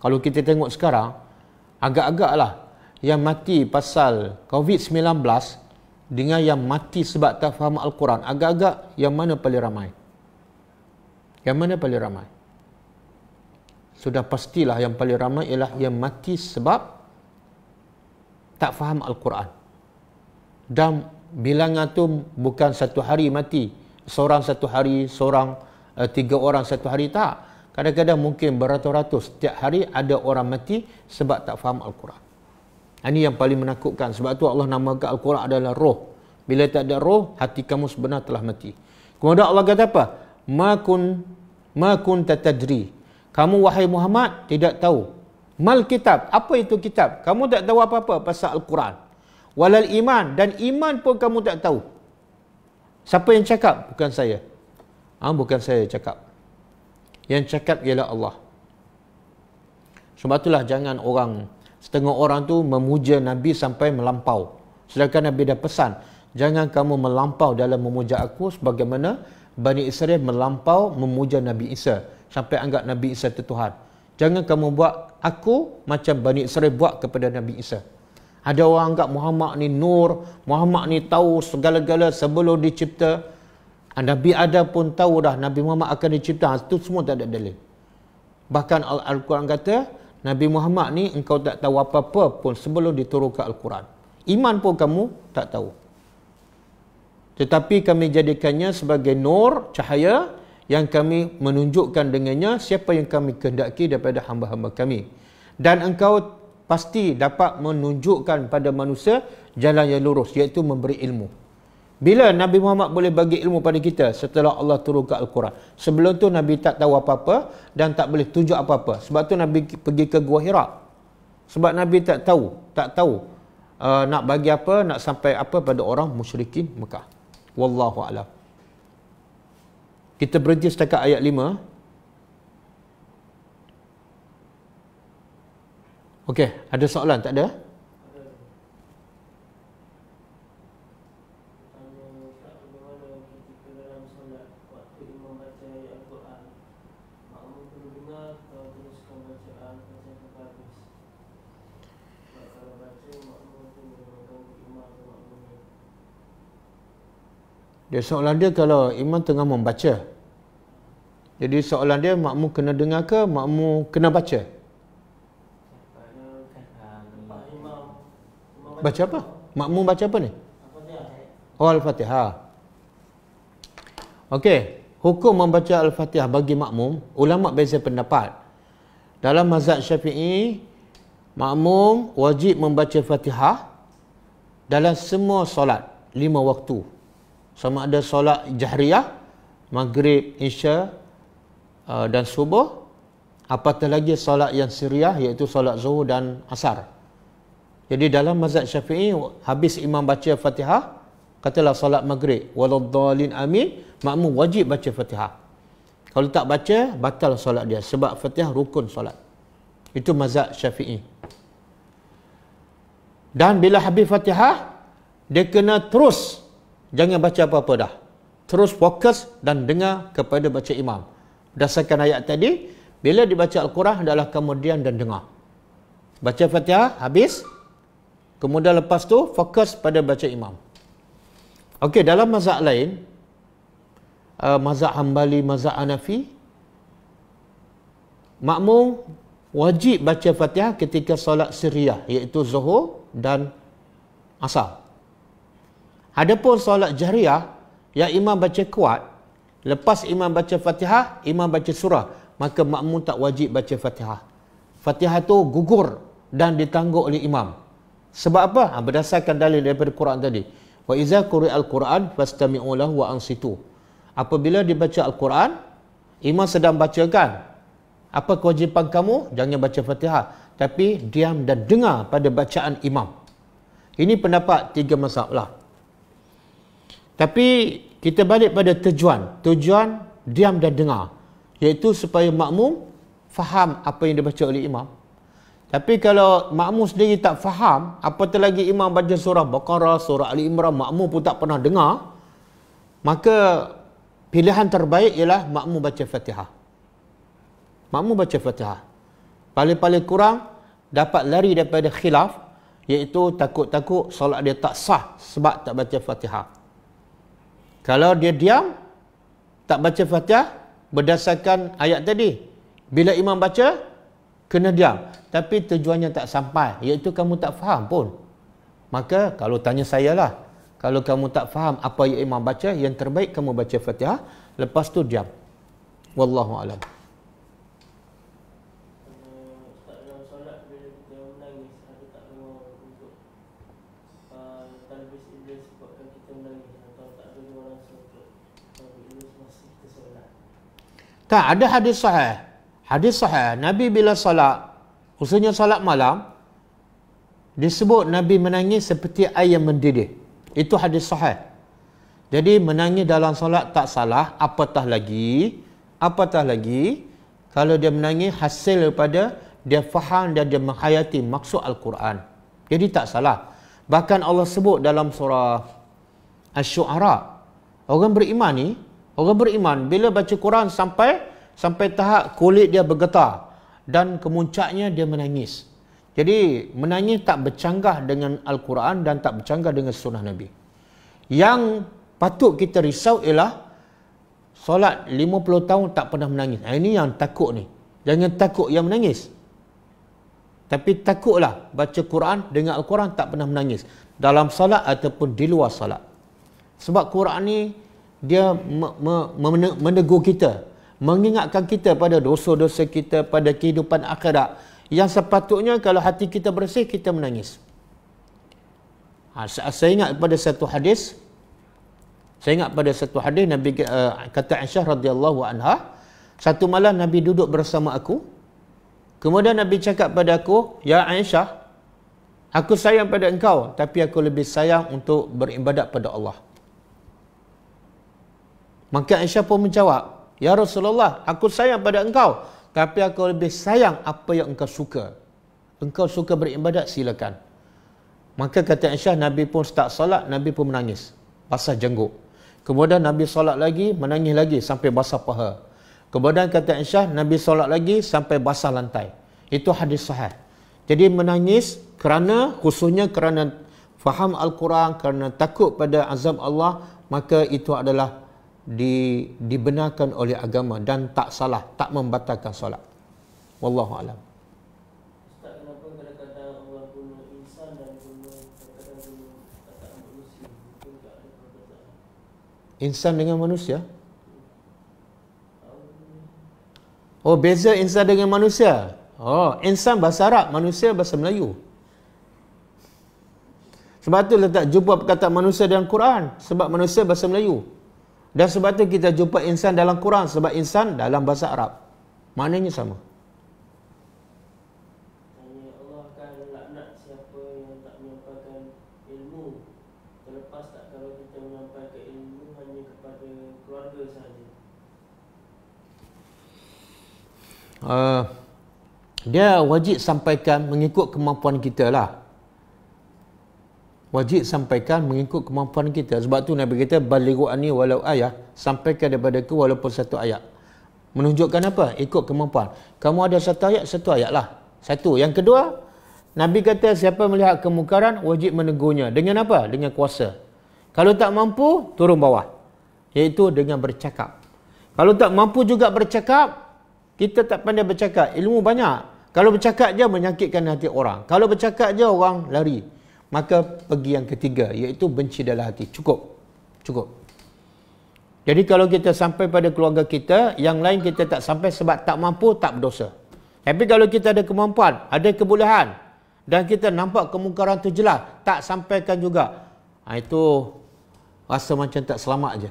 Kalau kita tengok sekarang, agak-agaklah yang mati pasal COVID-19 dengan yang mati sebab tak faham Al-Quran, agak-agak yang mana paling ramai? Yang mana paling ramai? Sudah pastilah yang paling ramai ialah yang mati sebab tak faham Al-Quran. Dan bilangan tu bukan satu hari mati, seorang satu hari, seorang 3 orang satu hari, tak. Kadang-kadang mungkin beratus-ratus setiap hari ada orang mati sebab tak faham Al-Quran. Ini yang paling menakutkan. Sebab tu Allah namakan Al-Quran adalah roh. Bila tak ada roh, hati kamu sebenarnya telah mati. Kemudian Allah kata apa? Ma ma kunta tadri. Kamu wahai Muhammad tidak tahu. Mal kitab, apa itu kitab? Kamu tak tahu apa-apa pasal Al-Quran. Walal iman, dan iman pun kamu tak tahu. Siapa yang cakap? Bukan saya. Bukan saya cakap. Yang cakap ialah Allah. Sebab itulah jangan setengah orang tu memuja Nabi sampai melampau. Sedangkan Nabi dah pesan, jangan kamu melampau dalam memuja aku sebagaimana Bani Israel melampau memuja Nabi Isa sampai anggap Nabi Isa itu Tuhan. Jangan kamu buat aku macam Bani Israel buat kepada Nabi Isa. Ada orang anggap Muhammad ni nur, Muhammad ni tahu segala-gala sebelum dicipta. Nabi Adam pun tahu dah Nabi Muhammad akan dicipta. Itu semua tak ada dalil. Bahkan Al-Quran kata, Nabi Muhammad ni engkau tak tahu apa-apa pun sebelum diturunkan Al-Quran. Iman pun kamu tak tahu. Tetapi kami jadikannya sebagai nur, cahaya, yang kami menunjukkan dengannya siapa yang kami kehendaki daripada hamba-hamba kami. Dan engkau pasti dapat menunjukkan pada manusia jalan yang lurus, iaitu memberi ilmu. Bila Nabi Muhammad boleh bagi ilmu pada kita? Setelah Allah turunkan Al-Quran. Sebelum tu Nabi tak tahu apa-apa dan tak boleh tunjuk apa-apa. Sebab tu Nabi pergi ke Gua Hira. Sebab Nabi tak tahu nak bagi apa, nak sampai apa pada orang musyrikin Mekah. Wallahu a'lam. Kita berhenti setakat ayat 5. Okey, ada soalan tak ada? Dia soalan dia kalau imam tengah membaca. Jadi soalan dia makmum kena dengar ke makmum kena baca? Baca apa? Makmum baca apa ni? Oh, Al-Fatihah. Okey, hukum membaca Al-Fatihah bagi makmum, ulama beza pendapat. Dalam mazhab Syafi'i, makmum wajib membaca Fatihah dalam semua solat 5 waktu. Sama ada solat jahriyah, maghrib, isya dan subuh, apatah lagi solat yang sirriyah iaitu solat zuhur dan asar. Jadi dalam mazhab Syafi'i, habis imam baca Fatihah, katalah solat maghrib, waladdallin amin, makmum wajib baca Fatihah. Kalau tak baca, batal solat dia sebab Fatihah rukun solat. Itu mazhab Syafi'i. Dan bila habis Fatihah, dia kena terus, jangan baca apa-apa dah. Terus fokus dan dengar kepada baca imam. Berdasarkan ayat tadi, bila dibaca Al-Quran adalah kemudian dan dengar. Baca Fatihah, habis. Kemudian lepas tu, fokus pada baca imam. Okey, dalam mazhab lain, mazhab Hambali, mazhab Hanafi, makmum wajib baca Fatihah ketika solat sirriyah, iaitu zuhur dan asar. Adapun solat jahriyah yang imam baca kuat, lepas imam baca Fatihah, imam baca surah, maka makmum tak wajib baca Fatihah. Fatihah tu gugur dan ditangguh oleh imam. Sebab apa? Berdasarkan dalil daripada Quran tadi. Wa iza quri'al Quran fastami'u lahu wa ansitu. Apabila dibaca Al-Quran, imam sedang bacakan, apa kewajipan kamu? Jangan baca Fatihah, tapi diam dan dengar pada bacaan imam. Ini pendapat 3 mazhab lah. Tapi kita balik pada tujuan. Tujuan diam dan dengar, iaitu supaya makmum faham apa yang dibaca oleh imam. Tapi kalau makmum sendiri tak faham, apatah lagi imam baca surah Baqarah, surah Ali Imran, makmum pun tak pernah dengar, maka pilihan terbaik ialah makmum baca Fatihah. Makmum baca Fatihah. Paling-paling kurang dapat lari daripada khilaf, iaitu takut-takut solat dia tak sah sebab tak baca Fatihah. Kalau dia diam, tak baca Fatihah, berdasarkan ayat tadi, bila imam baca, kena diam. Tapi tujuannya tak sampai, iaitu kamu tak faham pun. Maka kalau tanya saya lah, kalau kamu tak faham apa yang imam baca, yang terbaik kamu baca Fatihah, lepas tu diam. Wallahu a'lam. Tak, ada hadis sahih. Hadis sahih, Nabi bila solat, khususnya solat malam, disebut Nabi menangis seperti air yang mendidih. Itu hadis sahih. Jadi menangis dalam solat tak salah, apatah lagi kalau dia menangis hasil daripada dia faham dan dia menghayati maksud Al-Quran. Jadi tak salah. Bahkan Allah sebut dalam surah Asy-Syu'ara, orang beriman bila baca Quran sampai tahap kulit dia bergetar dan kemuncaknya dia menangis. Jadi menangis tak bercanggah dengan Al-Quran dan tak bercanggah dengan sunnah Nabi. Yang patut kita risau ialah solat 50 tahun tak pernah menangis. Ini yang takut ni. Jangan takut yang menangis. Tapi takutlah baca Quran dengan Al-Quran tak pernah menangis. Dalam solat ataupun di luar solat. Sebab Quran ni dia menegur kita. Mengingatkan kita pada dosa-dosa kita, pada kehidupan akhirat. Yang sepatutnya kalau hati kita bersih, kita menangis. Saya ingat pada satu hadis. Nabi kata Aisyah radhiyallahu anha, satu malam Nabi duduk bersama aku. Kemudian Nabi cakap pada aku, "Ya Aisyah, aku sayang pada engkau, tapi aku lebih sayang untuk beribadat pada Allah." Maka Aisyah pun menjawab, "Ya Rasulullah, aku sayang pada engkau, tapi aku lebih sayang apa yang engkau suka. Engkau suka beribadat, silakan." Maka kata Aisyah, Nabi pun start solat, Nabi pun menangis. Basah jenggut. Kemudian Nabi solat lagi, menangis lagi sampai basah paha. Kemudian kata Aisyah, Nabi solat lagi sampai basah lantai. Itu hadis sahih. Jadi menangis khususnya kerana faham Al-Quran, kerana takut pada azab Allah, maka itu adalah dibenarkan oleh agama dan tak salah, tak membatalkan solat. Wallahu a'lam. Ustaz, kenapa kadang-kadang Allah guna insan dan kadang-kadang guna kata manusia? Mungkin tak ada perbezaan. Insan dengan manusia? Oh, beza insan dengan manusia. Oh, insan bahasa Arab, manusia bahasa Melayu. Sebab tu letak jumpa perkataan manusia dalam Quran, sebab manusia bahasa Melayu. Dan sebab tu kita jumpa insan dalam Quran, sebab insan dalam bahasa Arab. Maknanya sama. Hanya Allah akan laknat siapa yang tak menyampaikan ilmu. Terlepas tak kalau kita menyampaikan ilmu hanya kepada keluarga sahaja. Dia wajib sampaikan mengikut kemampuan kita lah. Wajib sampaikan mengikut kemampuan kita. Sebab tu Nabi kata, balighu anni walau ayah, sampaikan daripada aku walaupun satu ayat. Menunjukkan apa? Ikut kemampuan. Kamu ada satu ayat lah. Satu. Yang kedua, Nabi kata siapa melihat kemungkaran wajib menegurnya. Dengan apa? Dengan kuasa. Kalau tak mampu, turun bawah. Iaitu dengan bercakap. Kalau tak mampu juga bercakap, kita tak pandai bercakap, ilmu banyak. Kalau bercakap je menyakitkan hati orang. Kalau bercakap je orang lari. Maka pergi yang ketiga, iaitu benci dalam hati. Cukup. Jadi kalau kita sampai pada keluarga kita, yang lain kita tak sampai sebab tak mampu, tak berdosa. Tapi kalau kita ada kemampuan, ada kebolehan, dan kita nampak kemungkaran tu jelas, tak sampaikan juga, itu rasa macam tak selamat je.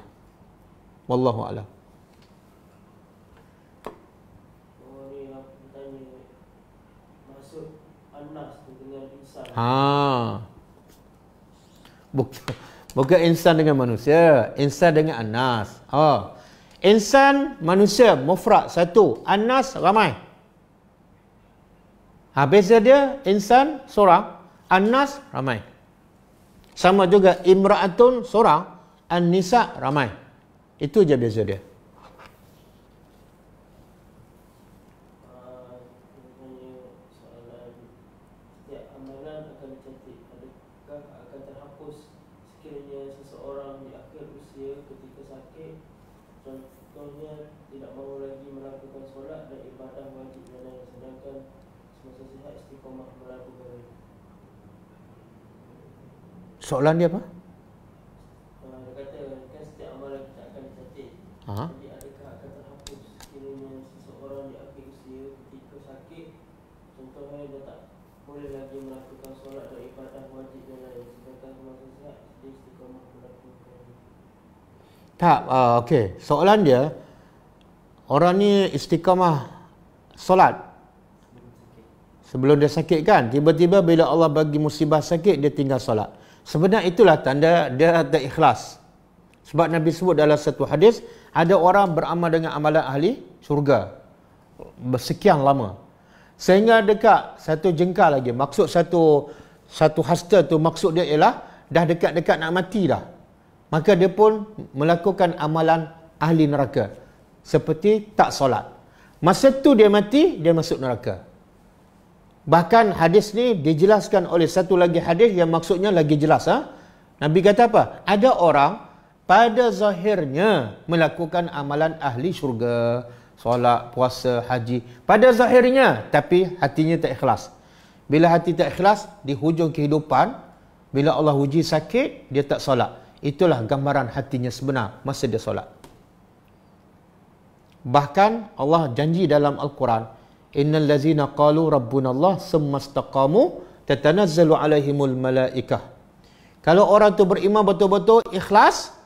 Wallahu a'lam. Bukan insan dengan manusia, insan dengan anas. Insan manusia mufrad satu, anas ramai. Beza dia insan seorang, anas ramai. Sama juga imra'atun seorang, an-nisa ramai. Itu je beza dia. Soalan dia apa? Dia kata kan setiap amalan kita akan dicatat. Jadi adakah akan terhapus sekiranya seseorang di akhir usia ketika sakit, contohnya dia tak boleh lagi melakukan solat dan ibadah wajib dan lain, sedangkan semasa sihat dia istiqamah melakukan. Tak, okey. Soalan dia, Orang ni istiqamah solat sebelum dia sakit kan, tiba-tiba bila Allah bagi musibah sakit, dia tinggal solat. Sebenarnya itulah tanda dia tak ikhlas. Sebab Nabi sebut dalam satu hadis, ada orang beramal dengan amalan ahli syurga bersekian lama, sehingga dekat satu jengkal lagi, maksud satu hasta tu, maksud dia ialah dah dekat-dekat nak mati dah, maka dia pun melakukan amalan ahli neraka seperti tak solat. Masa tu dia mati, dia masuk neraka. Bahkan hadis ni dijelaskan oleh satu lagi hadis yang maksudnya lagi jelas. Nabi kata apa? Ada orang pada zahirnya melakukan amalan ahli syurga, solat, puasa, haji, pada zahirnya, tapi hatinya tak ikhlas. Bila hati tak ikhlas, di hujung kehidupan, bila Allah uji sakit, dia tak solat. Itulah gambaran hatinya sebenar masa dia solat. Bahkan Allah janji dalam Al-Quran, innal ladzina qalu rabbunallah summa istaqamu tatanazzalu alaihimul malaikah. Kalau orang tu beriman betul-betul ikhlas,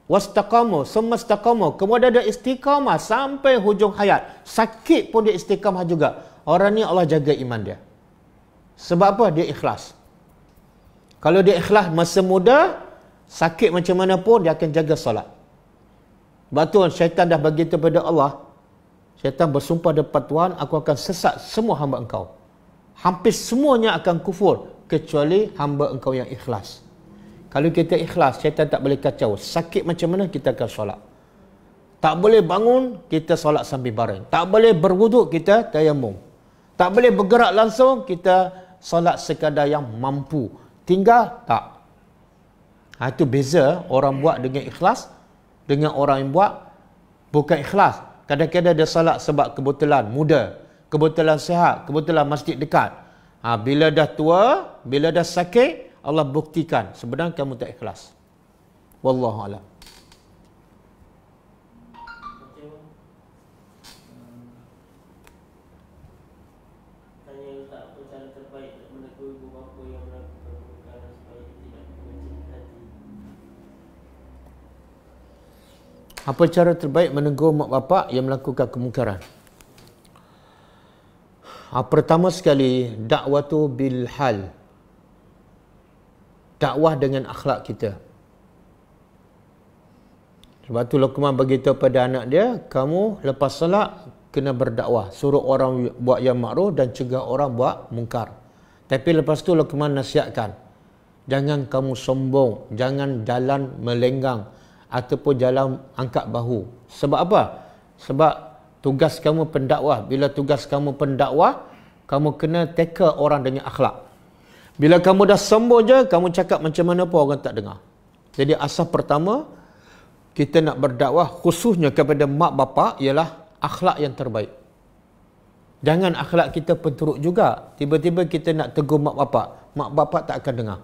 wastaqamu summa istaqamu, kemudian dia istiqamah sampai hujung hayat, sakit pun dia istiqamah juga, orang ni Allah jaga iman dia. Sebab apa? Dia ikhlas. Kalau dia ikhlas masa muda, sakit macam mana pun dia akan jaga solat. Sebab tu syaitan dah bagi kepada Allah, syaitan bersumpah depan Tuhan, aku akan sesat semua hamba engkau. Hampir semuanya akan kufur kecuali hamba engkau yang ikhlas. Kalau kita ikhlas, syaitan tak boleh kacau. Sakit macam mana kita akan solat. Tak boleh bangun, kita solat sambil baring. Tak boleh berwuduk, kita tayamum. Tak boleh bergerak langsung, kita solat sekadar yang mampu. Tinggal, tak. Itu beza orang buat dengan ikhlas dengan orang yang buat bukan ikhlas. Kadang-kadang dia salat sebab kebetulan muda, kebetulan sihat, kebetulan masjid dekat. Bila dah tua, bila dah sakit, Allah buktikan sebenarnya kamu tak ikhlas. Wallahu a'lam. Tanya Ustaz, apa cara terbaik nak menegur ibu bapa yang melakukan perkara supaya tidak mengecilkan hati? Apa cara terbaik menegur mak bapak yang melakukan kemungkaran? Pertama sekali, dakwatu bil hal. Dakwah dengan akhlak kita. Sebab tu Luqman beritahu pada anak dia, kamu lepas salat kena berdakwah, suruh orang buat yang makruf dan cegah orang buat mungkar. Tapi lepas tu Luqman nasihatkan, jangan kamu sombong, jangan jalan melenggang ataupun jalan angkat bahu. Sebab apa? Sebab tugas kamu pendakwah. Bila tugas kamu pendakwah, kamu kena teka orang dengan akhlak. Bila kamu dah sombong je, kamu cakap macam mana pun orang tak dengar. Jadi asas pertama, kita nak berdakwah khususnya kepada mak bapak ialah akhlak yang terbaik. Jangan akhlak kita penteruk juga. Tiba-tiba kita nak tegur mak bapak tak akan dengar.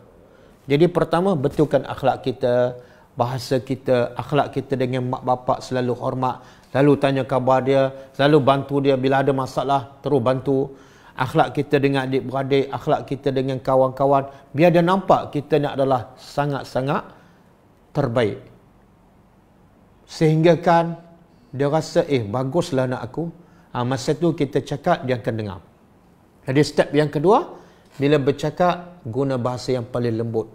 Jadi pertama, betulkan akhlak kita, bahasa kita, akhlak kita dengan mak bapak selalu hormat, selalu tanya khabar dia, selalu bantu dia bila ada masalah, terus bantu. Akhlak kita dengan adik-beradik, akhlak kita dengan kawan-kawan, biar dia nampak kita ni adalah sangat-sangat terbaik. Sehingga kan dia rasa, baguslah anak aku. Masa tu kita cakap, dia akan dengar. Jadi step yang kedua, bila bercakap, guna bahasa yang paling lembut.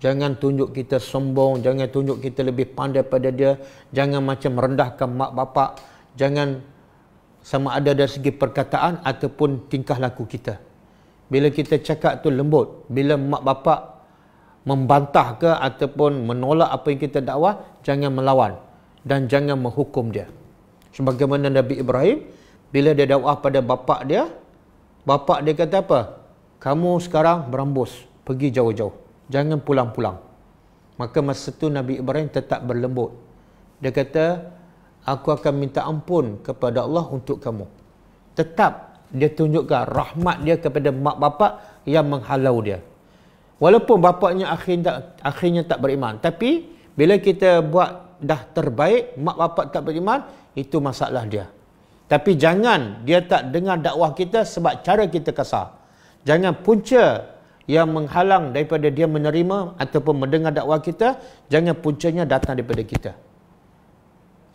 Jangan tunjuk kita sombong, jangan tunjuk kita lebih pandai pada dia, jangan macam merendahkan mak bapak, jangan sama ada dari segi perkataan ataupun tingkah laku kita. Bila kita cakap tu lembut, bila mak bapak membantah ke ataupun menolak apa yang kita dakwah, jangan melawan dan jangan menghukum dia. Sebagaimana Nabi Ibrahim, bila dia dakwah pada bapak dia kata apa? Kamu sekarang berambus, pergi jauh-jauh, jangan pulang-pulang. Maka masa tu Nabi Ibrahim tetap berlembut. Dia kata, aku akan minta ampun kepada Allah untuk kamu. Tetap dia tunjukkan rahmat dia kepada mak bapak yang menghalau dia. Walaupun bapaknya akhirnya tak beriman. Tapi bila kita buat dah terbaik, mak bapak tak beriman, itu masalah dia. Tapi jangan dia tak dengar dakwah kita sebab cara kita kasar. Jangan punca yang menghalang daripada dia menerima ataupun mendengar dakwah kita, jangan puncanya datang daripada kita.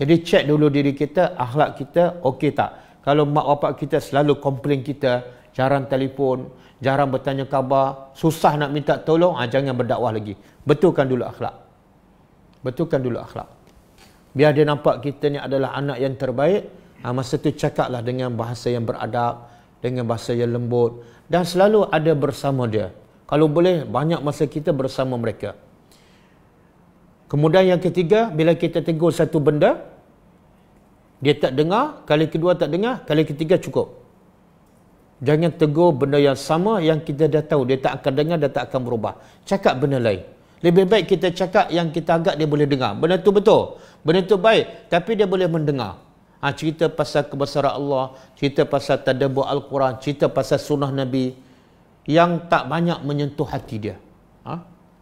Jadi cek dulu diri kita, akhlak kita okey tak. Kalau mak bapak kita selalu komplain kita, jarang telefon, jarang bertanya khabar, susah nak minta tolong, jangan berdakwah lagi. Betulkan dulu akhlak. Betulkan dulu akhlak. Biar dia nampak kita ni adalah anak yang terbaik. Masa tu cakaplah dengan bahasa yang beradab, dengan bahasa yang lembut, dan selalu ada bersama dia. Kalau boleh, banyak masa kita bersama mereka. Kemudian yang ketiga, bila kita tegur satu benda, dia tak dengar, kali kedua tak dengar, kali ketiga cukup. Jangan tegur benda yang sama yang kita dah tahu dia tak akan dengar, dia tak akan berubah. Cakap benda lain. Lebih baik kita cakap yang kita agak dia boleh dengar. Benda tu betul, benda tu baik, tapi dia boleh mendengar. Cerita pasal kebesaran Allah, cerita pasal tadabbur Al-Quran, cerita pasal sunnah Nabi yang tak banyak menyentuh hati dia.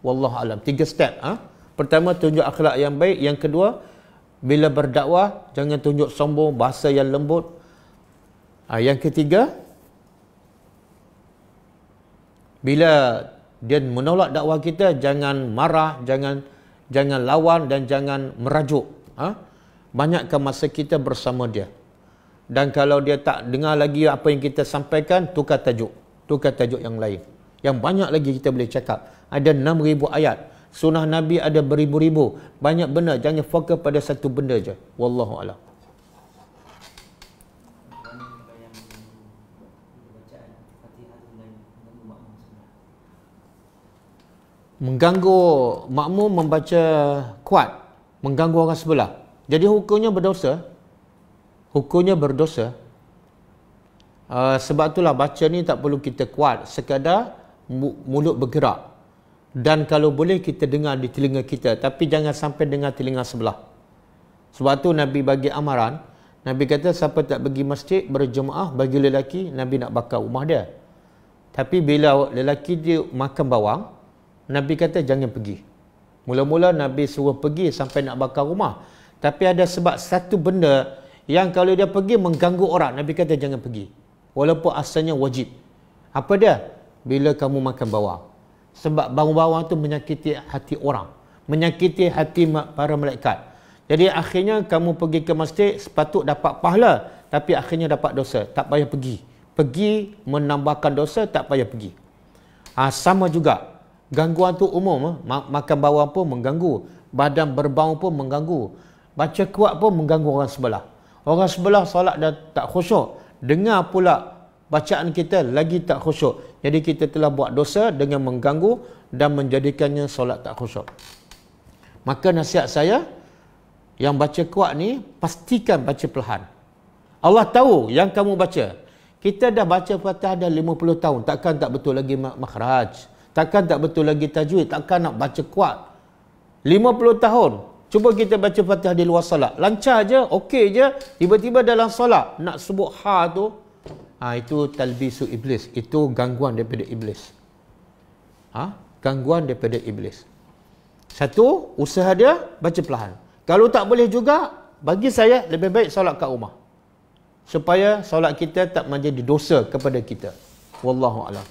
Wallahualam. 3 step. Pertama, tunjuk akhlak yang baik. Yang kedua, bila berdakwah jangan tunjuk sombong, bahasa yang lembut. Yang ketiga, bila dia menolak dakwah kita, jangan marah, jangan lawan dan jangan merajuk. Banyakkan masa kita bersama dia. Dan kalau dia tak dengar lagi apa yang kita sampaikan, tukar tajuk yang lain. Yang banyak lagi kita boleh cakap. Ada 6,000 ayat. Sunnah Nabi ada beribu-ribu. Banyak benda, jangan fokus pada satu benda je. Wallahu a'lam. Mengganggu makmum membaca kuat, mengganggu orang sebelah. Jadi hukumnya berdosa. Hukumnya berdosa. Sebab itulah baca ni tak perlu kita kuat, sekadar mulut bergerak. Dan kalau boleh kita dengar di telinga kita, tapi jangan sampai dengar telinga sebelah. Sebab tu Nabi bagi amaran, Nabi kata siapa tak pergi masjid berjemaah, bagi lelaki Nabi nak bakar rumah dia. Tapi bila lelaki dia makan bawang, Nabi kata jangan pergi. Mula-mula Nabi suruh pergi sampai nak bakar rumah. Tapi ada sebab satu benda yang kalau dia pergi mengganggu orang, Nabi kata jangan pergi. Walaupun asalnya wajib. Apa dia? Bila kamu makan bawang. Sebab bawang-bawang tu menyakiti hati orang. Menyakiti hati para malaikat. Jadi akhirnya kamu pergi ke masjid, sepatut dapat pahala. Tapi akhirnya dapat dosa. Tak payah pergi. Pergi menambahkan dosa, tak payah pergi. Sama juga. Gangguan tu umum. Makan bawang pun mengganggu. Badan berbau pun mengganggu. Baca kuat pun mengganggu orang sebelah. Orang sebelah solat dah tak khusyuk. Dengar pula bacaan kita lagi tak khusyuk. Jadi kita telah buat dosa dengan mengganggu dan menjadikannya solat tak khusyuk. Maka nasihat saya, yang baca kuat ni pastikan baca perlahan. Allah tahu yang kamu baca. Kita dah baca Fatihah dah 50 tahun. Takkan tak betul lagi makhraj. Takkan tak betul lagi tajwid. Takkan nak baca kuat. 50 tahun. Cuba kita baca Fatihah di luar salat. Lancar je, okey je. Tiba-tiba dalam salat nak sebut ha tu. Itu talbisu iblis. Itu gangguan daripada iblis. Gangguan daripada iblis. Satu, usaha dia baca perlahan. Kalau tak boleh juga, bagi saya lebih baik solat kat rumah. Supaya solat kita tak menjadi dosa kepada kita. Wallahu a'lam.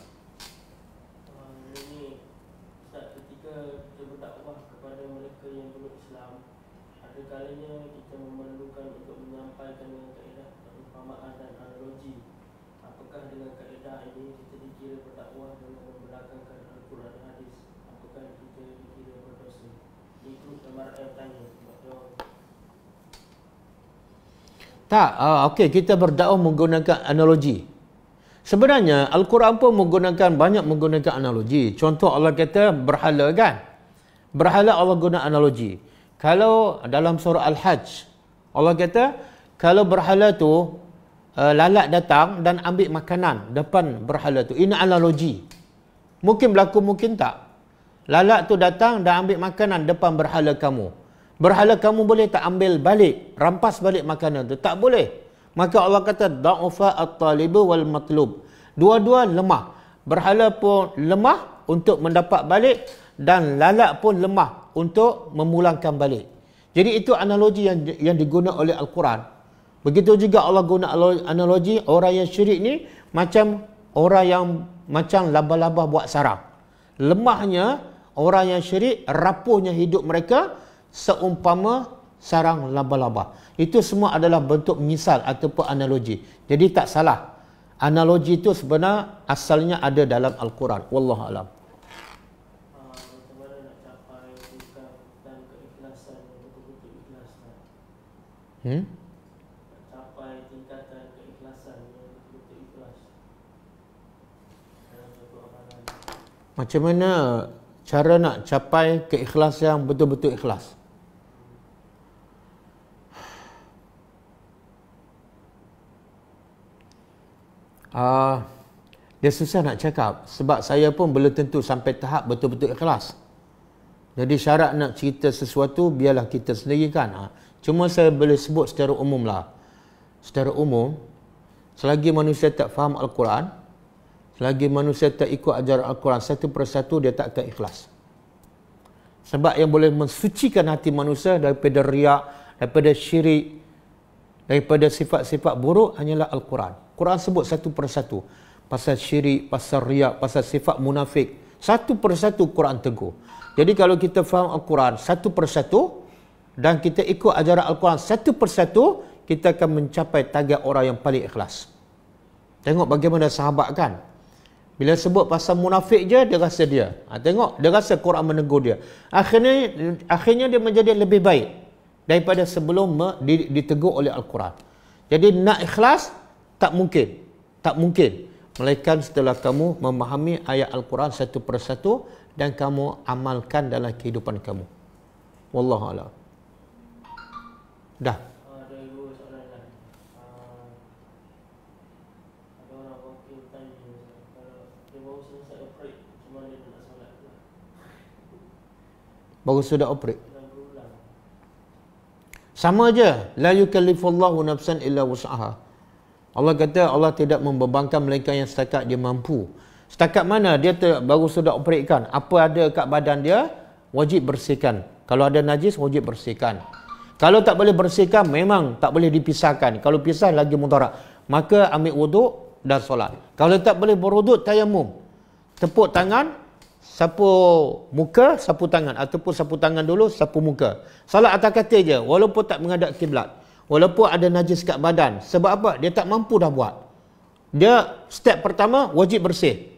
Tak, okey, kita berdakwah menggunakan analogi. Sebenarnya Al-Quran pun banyak menggunakan analogi. Contoh Allah kata berhala kan. Berhala Allah guna analogi. Kalau dalam surah Al-Hajj, Allah kata kalau berhala tu lalat datang dan ambil makanan depan berhala tu. Ini analogi. Mungkin berlaku, mungkin tak. Lalat tu datang dan ambil makanan depan berhala kamu. Berhala kamu boleh tak ambil balik, rampas balik makanan tu? Tak boleh. Maka Allah kata da'ufa at-talibu wal matlub. Dua-dua lemah. Berhala pun lemah untuk mendapat balik dan lalat pun lemah untuk memulangkan balik. Jadi itu analogi yang digunakan oleh Al-Quran. Begitu juga Allah guna analogi orang yang syirik ni macam orang yang macam laba-laba buat sarang. Lemahnya orang yang syirik, rapuhnya hidup mereka seumpama sarang laba-laba. Itu semua adalah bentuk misal ataupun analogi. Jadi tak salah. Analogi itu sebenarnya asalnya ada dalam Al-Quran. Wallahu a'lam. Bagaimana nak capai tingkatan keikhlasan yang betul-betul ikhlas? Nak capai tingkatan keikhlasan yang betul-betul ikhlas dalam satu amalan. Macam mana cara nak capai keikhlasan yang betul-betul ikhlas? Dia susah nak cakap sebab saya pun belum tentu sampai tahap betul-betul ikhlas. Jadi syarat nak cerita sesuatu biarlah kita sendiri kan. Cuma saya boleh sebut secara umum lah. Secara umum, selagi manusia tak faham Al-Quran, selagi manusia tak ikut ajaran Al-Quran satu persatu, dia tak akan ikhlas. Sebab yang boleh mensucikan hati manusia daripada riak, daripada syirik, daripada sifat-sifat buruk hanyalah Al-Quran. Quran sebut satu persatu. Pasal syirik, pasal riak, pasal sifat munafik. Satu persatu Quran tegur. Jadi kalau kita faham Al-Quran satu persatu dan kita ikut ajaran Al-Quran satu persatu, kita akan mencapai target orang yang paling ikhlas. Tengok bagaimana sahabat kan. Bila sebut pasal munafik je, dia rasa dia. Tengok, dia rasa Quran menegur dia. Akhirnya dia menjadi lebih baik daripada sebelum ditegur oleh Al-Quran. Jadi nak ikhlas, tak mungkin. Tak mungkin. Melainkan setelah kamu memahami ayat Al-Quran satu persatu dan kamu amalkan dalam kehidupan kamu. Wallahu a'lam. Dah. Ada dua soalan lagi. Ada orang wakil tanya, kalau dia baru selesai operate, macam mana dia nak solat pula? Baru sudah operate. Dan berulang. Sama je. La yukallifullahu nafsan illa wus'aha. Allah kata Allah tidak membebankan melainkan yang setakat dia mampu. Setakat mana dia baru sudah operatekan. Apa ada kat badan dia, wajib bersihkan. Kalau ada najis, wajib bersihkan. Kalau tak boleh bersihkan, memang tak boleh dipisahkan. Kalau pisah, lagi mudarat. Maka ambil wuduk dan solat. Kalau tak boleh berwuduk, tayamum. Tepuk tangan, sapu muka, sapu tangan. Ataupun sapu tangan dulu, sapu muka. Solat atas katil je, walaupun tak menghadap kiblat. Walaupun ada najis kat badan. Sebab apa? Dia tak mampu dah buat. Dia step pertama wajib bersih.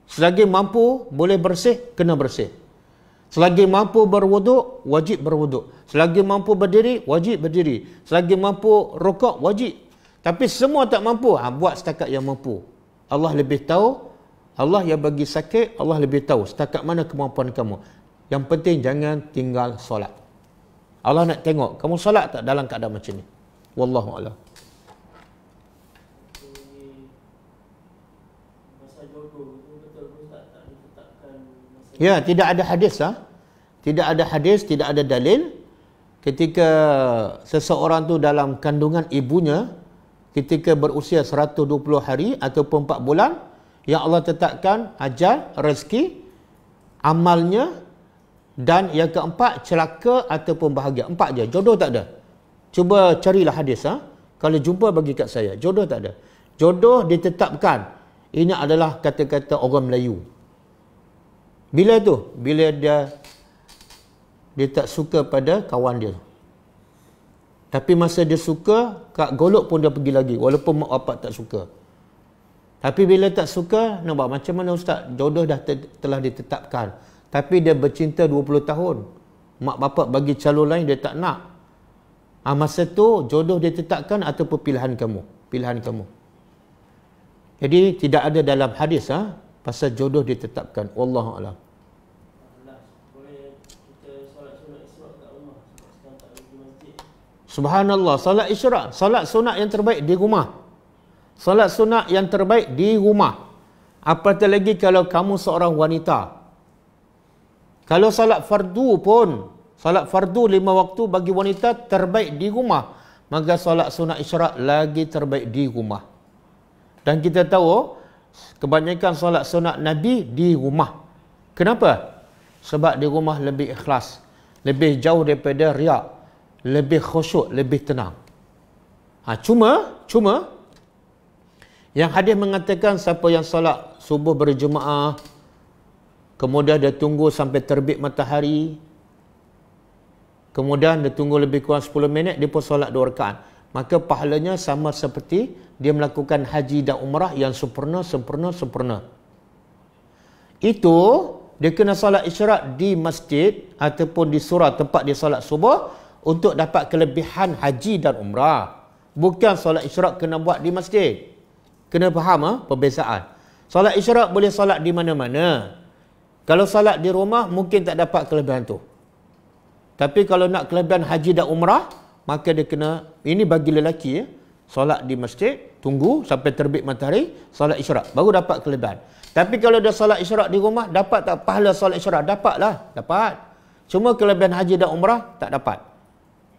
Selagi mampu boleh bersih, kena bersih. Selagi mampu berwuduk, wajib berwuduk. Selagi mampu berdiri, wajib berdiri. Selagi mampu rukuk, wajib. Tapi semua tak mampu, buat setakat yang mampu. Allah lebih tahu. Allah yang bagi sakit, Allah lebih tahu setakat mana kemampuan kamu. Yang penting jangan tinggal solat. Allah nak tengok kamu solat tak dalam keadaan macam ni. Wallahu a'lam. Masa jodoh itu betul-betul tak ditetapkan masa. Ya, tidak ada hadis Tidak ada hadis, tidak ada dalil ketika seseorang tu dalam kandungan ibunya ketika berusia 120 hari ataupun 4 bulan yang Allah tetapkan ajal, rezeki, amalnya. Dan yang keempat, celaka ataupun bahagia. 4 je, jodoh tak ada. Cuba carilah hadis. Kalau jumpa bagi kat saya, jodoh tak ada. Jodoh ditetapkan. Ini adalah kata-kata orang Melayu. Bila tu? Bila dia tak suka pada kawan dia. Tapi masa dia suka, kat golok pun dia pergi lagi. Walaupun mak bapak tak suka. Tapi bila tak suka, nampak macam mana ustaz? Jodoh dah telah ditetapkan. Tapi dia bercinta 20 tahun. Mak bapak bagi calon lain, dia tak nak. Masa tu jodoh ditetapkan ataupun pilihan kamu. Pilihan kamu. Jadi tidak ada dalam hadis pasal jodoh ditetapkan. Wallahu a'lam. Boleh kita solat sunat isyraq kat rumah sebab sekarang tak pergi masjid. Subhanallah, solat isyraq, solat sunat yang terbaik di rumah. Solat sunat yang terbaik di rumah. Apatah lagi kalau kamu seorang wanita. Kalau salat fardu pun, salat fardu 5 waktu bagi wanita terbaik di rumah. Maka salat sunat isyraq lagi terbaik di rumah. Dan kita tahu, kebanyakan salat sunat Nabi di rumah. Kenapa? Sebab di rumah lebih ikhlas. Lebih jauh daripada riak. Lebih khusyuk, lebih tenang. Cuma, yang hadis mengatakan siapa yang salat subuh berjemaah, kemudian dia tunggu sampai terbit matahari. kemudian dia tunggu lebih kurang 10 minit, dia pun solat 2 rakaat. Maka pahalanya sama seperti dia melakukan haji dan umrah yang sempurna. Itu dia kena solat isyraq di masjid ataupun di surau tempat dia solat subuh untuk dapat kelebihan haji dan umrah. Bukan solat isyraq kena buat di masjid. Kena faham perbezaan. Solat isyraq boleh solat di mana-mana. Kalau solat di rumah mungkin tak dapat kelebihan tu. Tapi kalau nak kelebihan haji dan umrah, maka dia kena, ini bagi lelaki solat di masjid, tunggu sampai terbit matahari, solat isyraq, baru dapat kelebihan. Tapi kalau dia solat isyraq di rumah, dapat tak pahala solat isyraq? Dapatlah, dapat. Cuma kelebihan haji dan umrah tak dapat.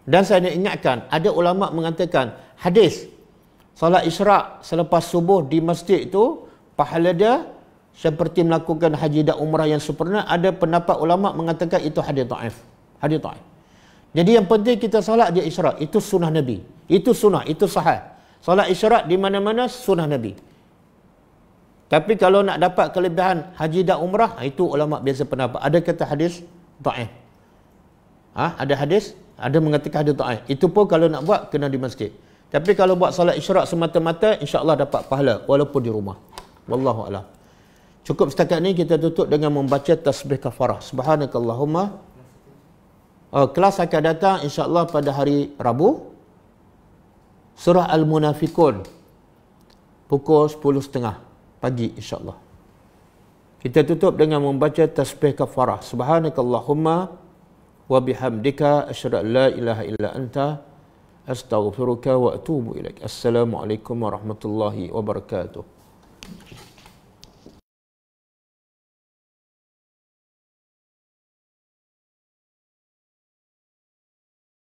Dan saya nak ingatkan, ada ulama mengatakan hadis solat isyraq selepas subuh di masjid itu pahala dia seperti melakukan haji dan umrah yang sempurna. Ada pendapat ulama mengatakan itu hadis dhaif. Hadis dhaif. Jadi yang penting kita solat di isyraq, itu sunnah Nabi. Itu sunnah, itu sahih. Solat isyraq di mana-mana sunnah Nabi. Tapi kalau nak dapat kelebihan haji dan umrah, itu ulama biasa pendapat. Ada kata hadis dhaif. Ada hadis, ada mengatakan hadis dhaif. Itu pun kalau nak buat kena di masjid. Tapi kalau buat solat isyraq semata-mata, insya-Allah dapat pahala walaupun di rumah. Wallahu a'lam. Cukup setakat ni, kita tutup dengan membaca tasbih kafarah. Subhanakallahumma. Kelas akan datang insya-Allah pada hari Rabu. Surah Al-Munafiqun pukul 10.30 pagi insya-Allah. Kita tutup dengan membaca tasbih kafarah. Subhanakallahumma wa bihamdika asyhadu an la ilaha illa anta astaghfiruka wa atubu ilaik. Assalamualaikum warahmatullahi wabarakatuh.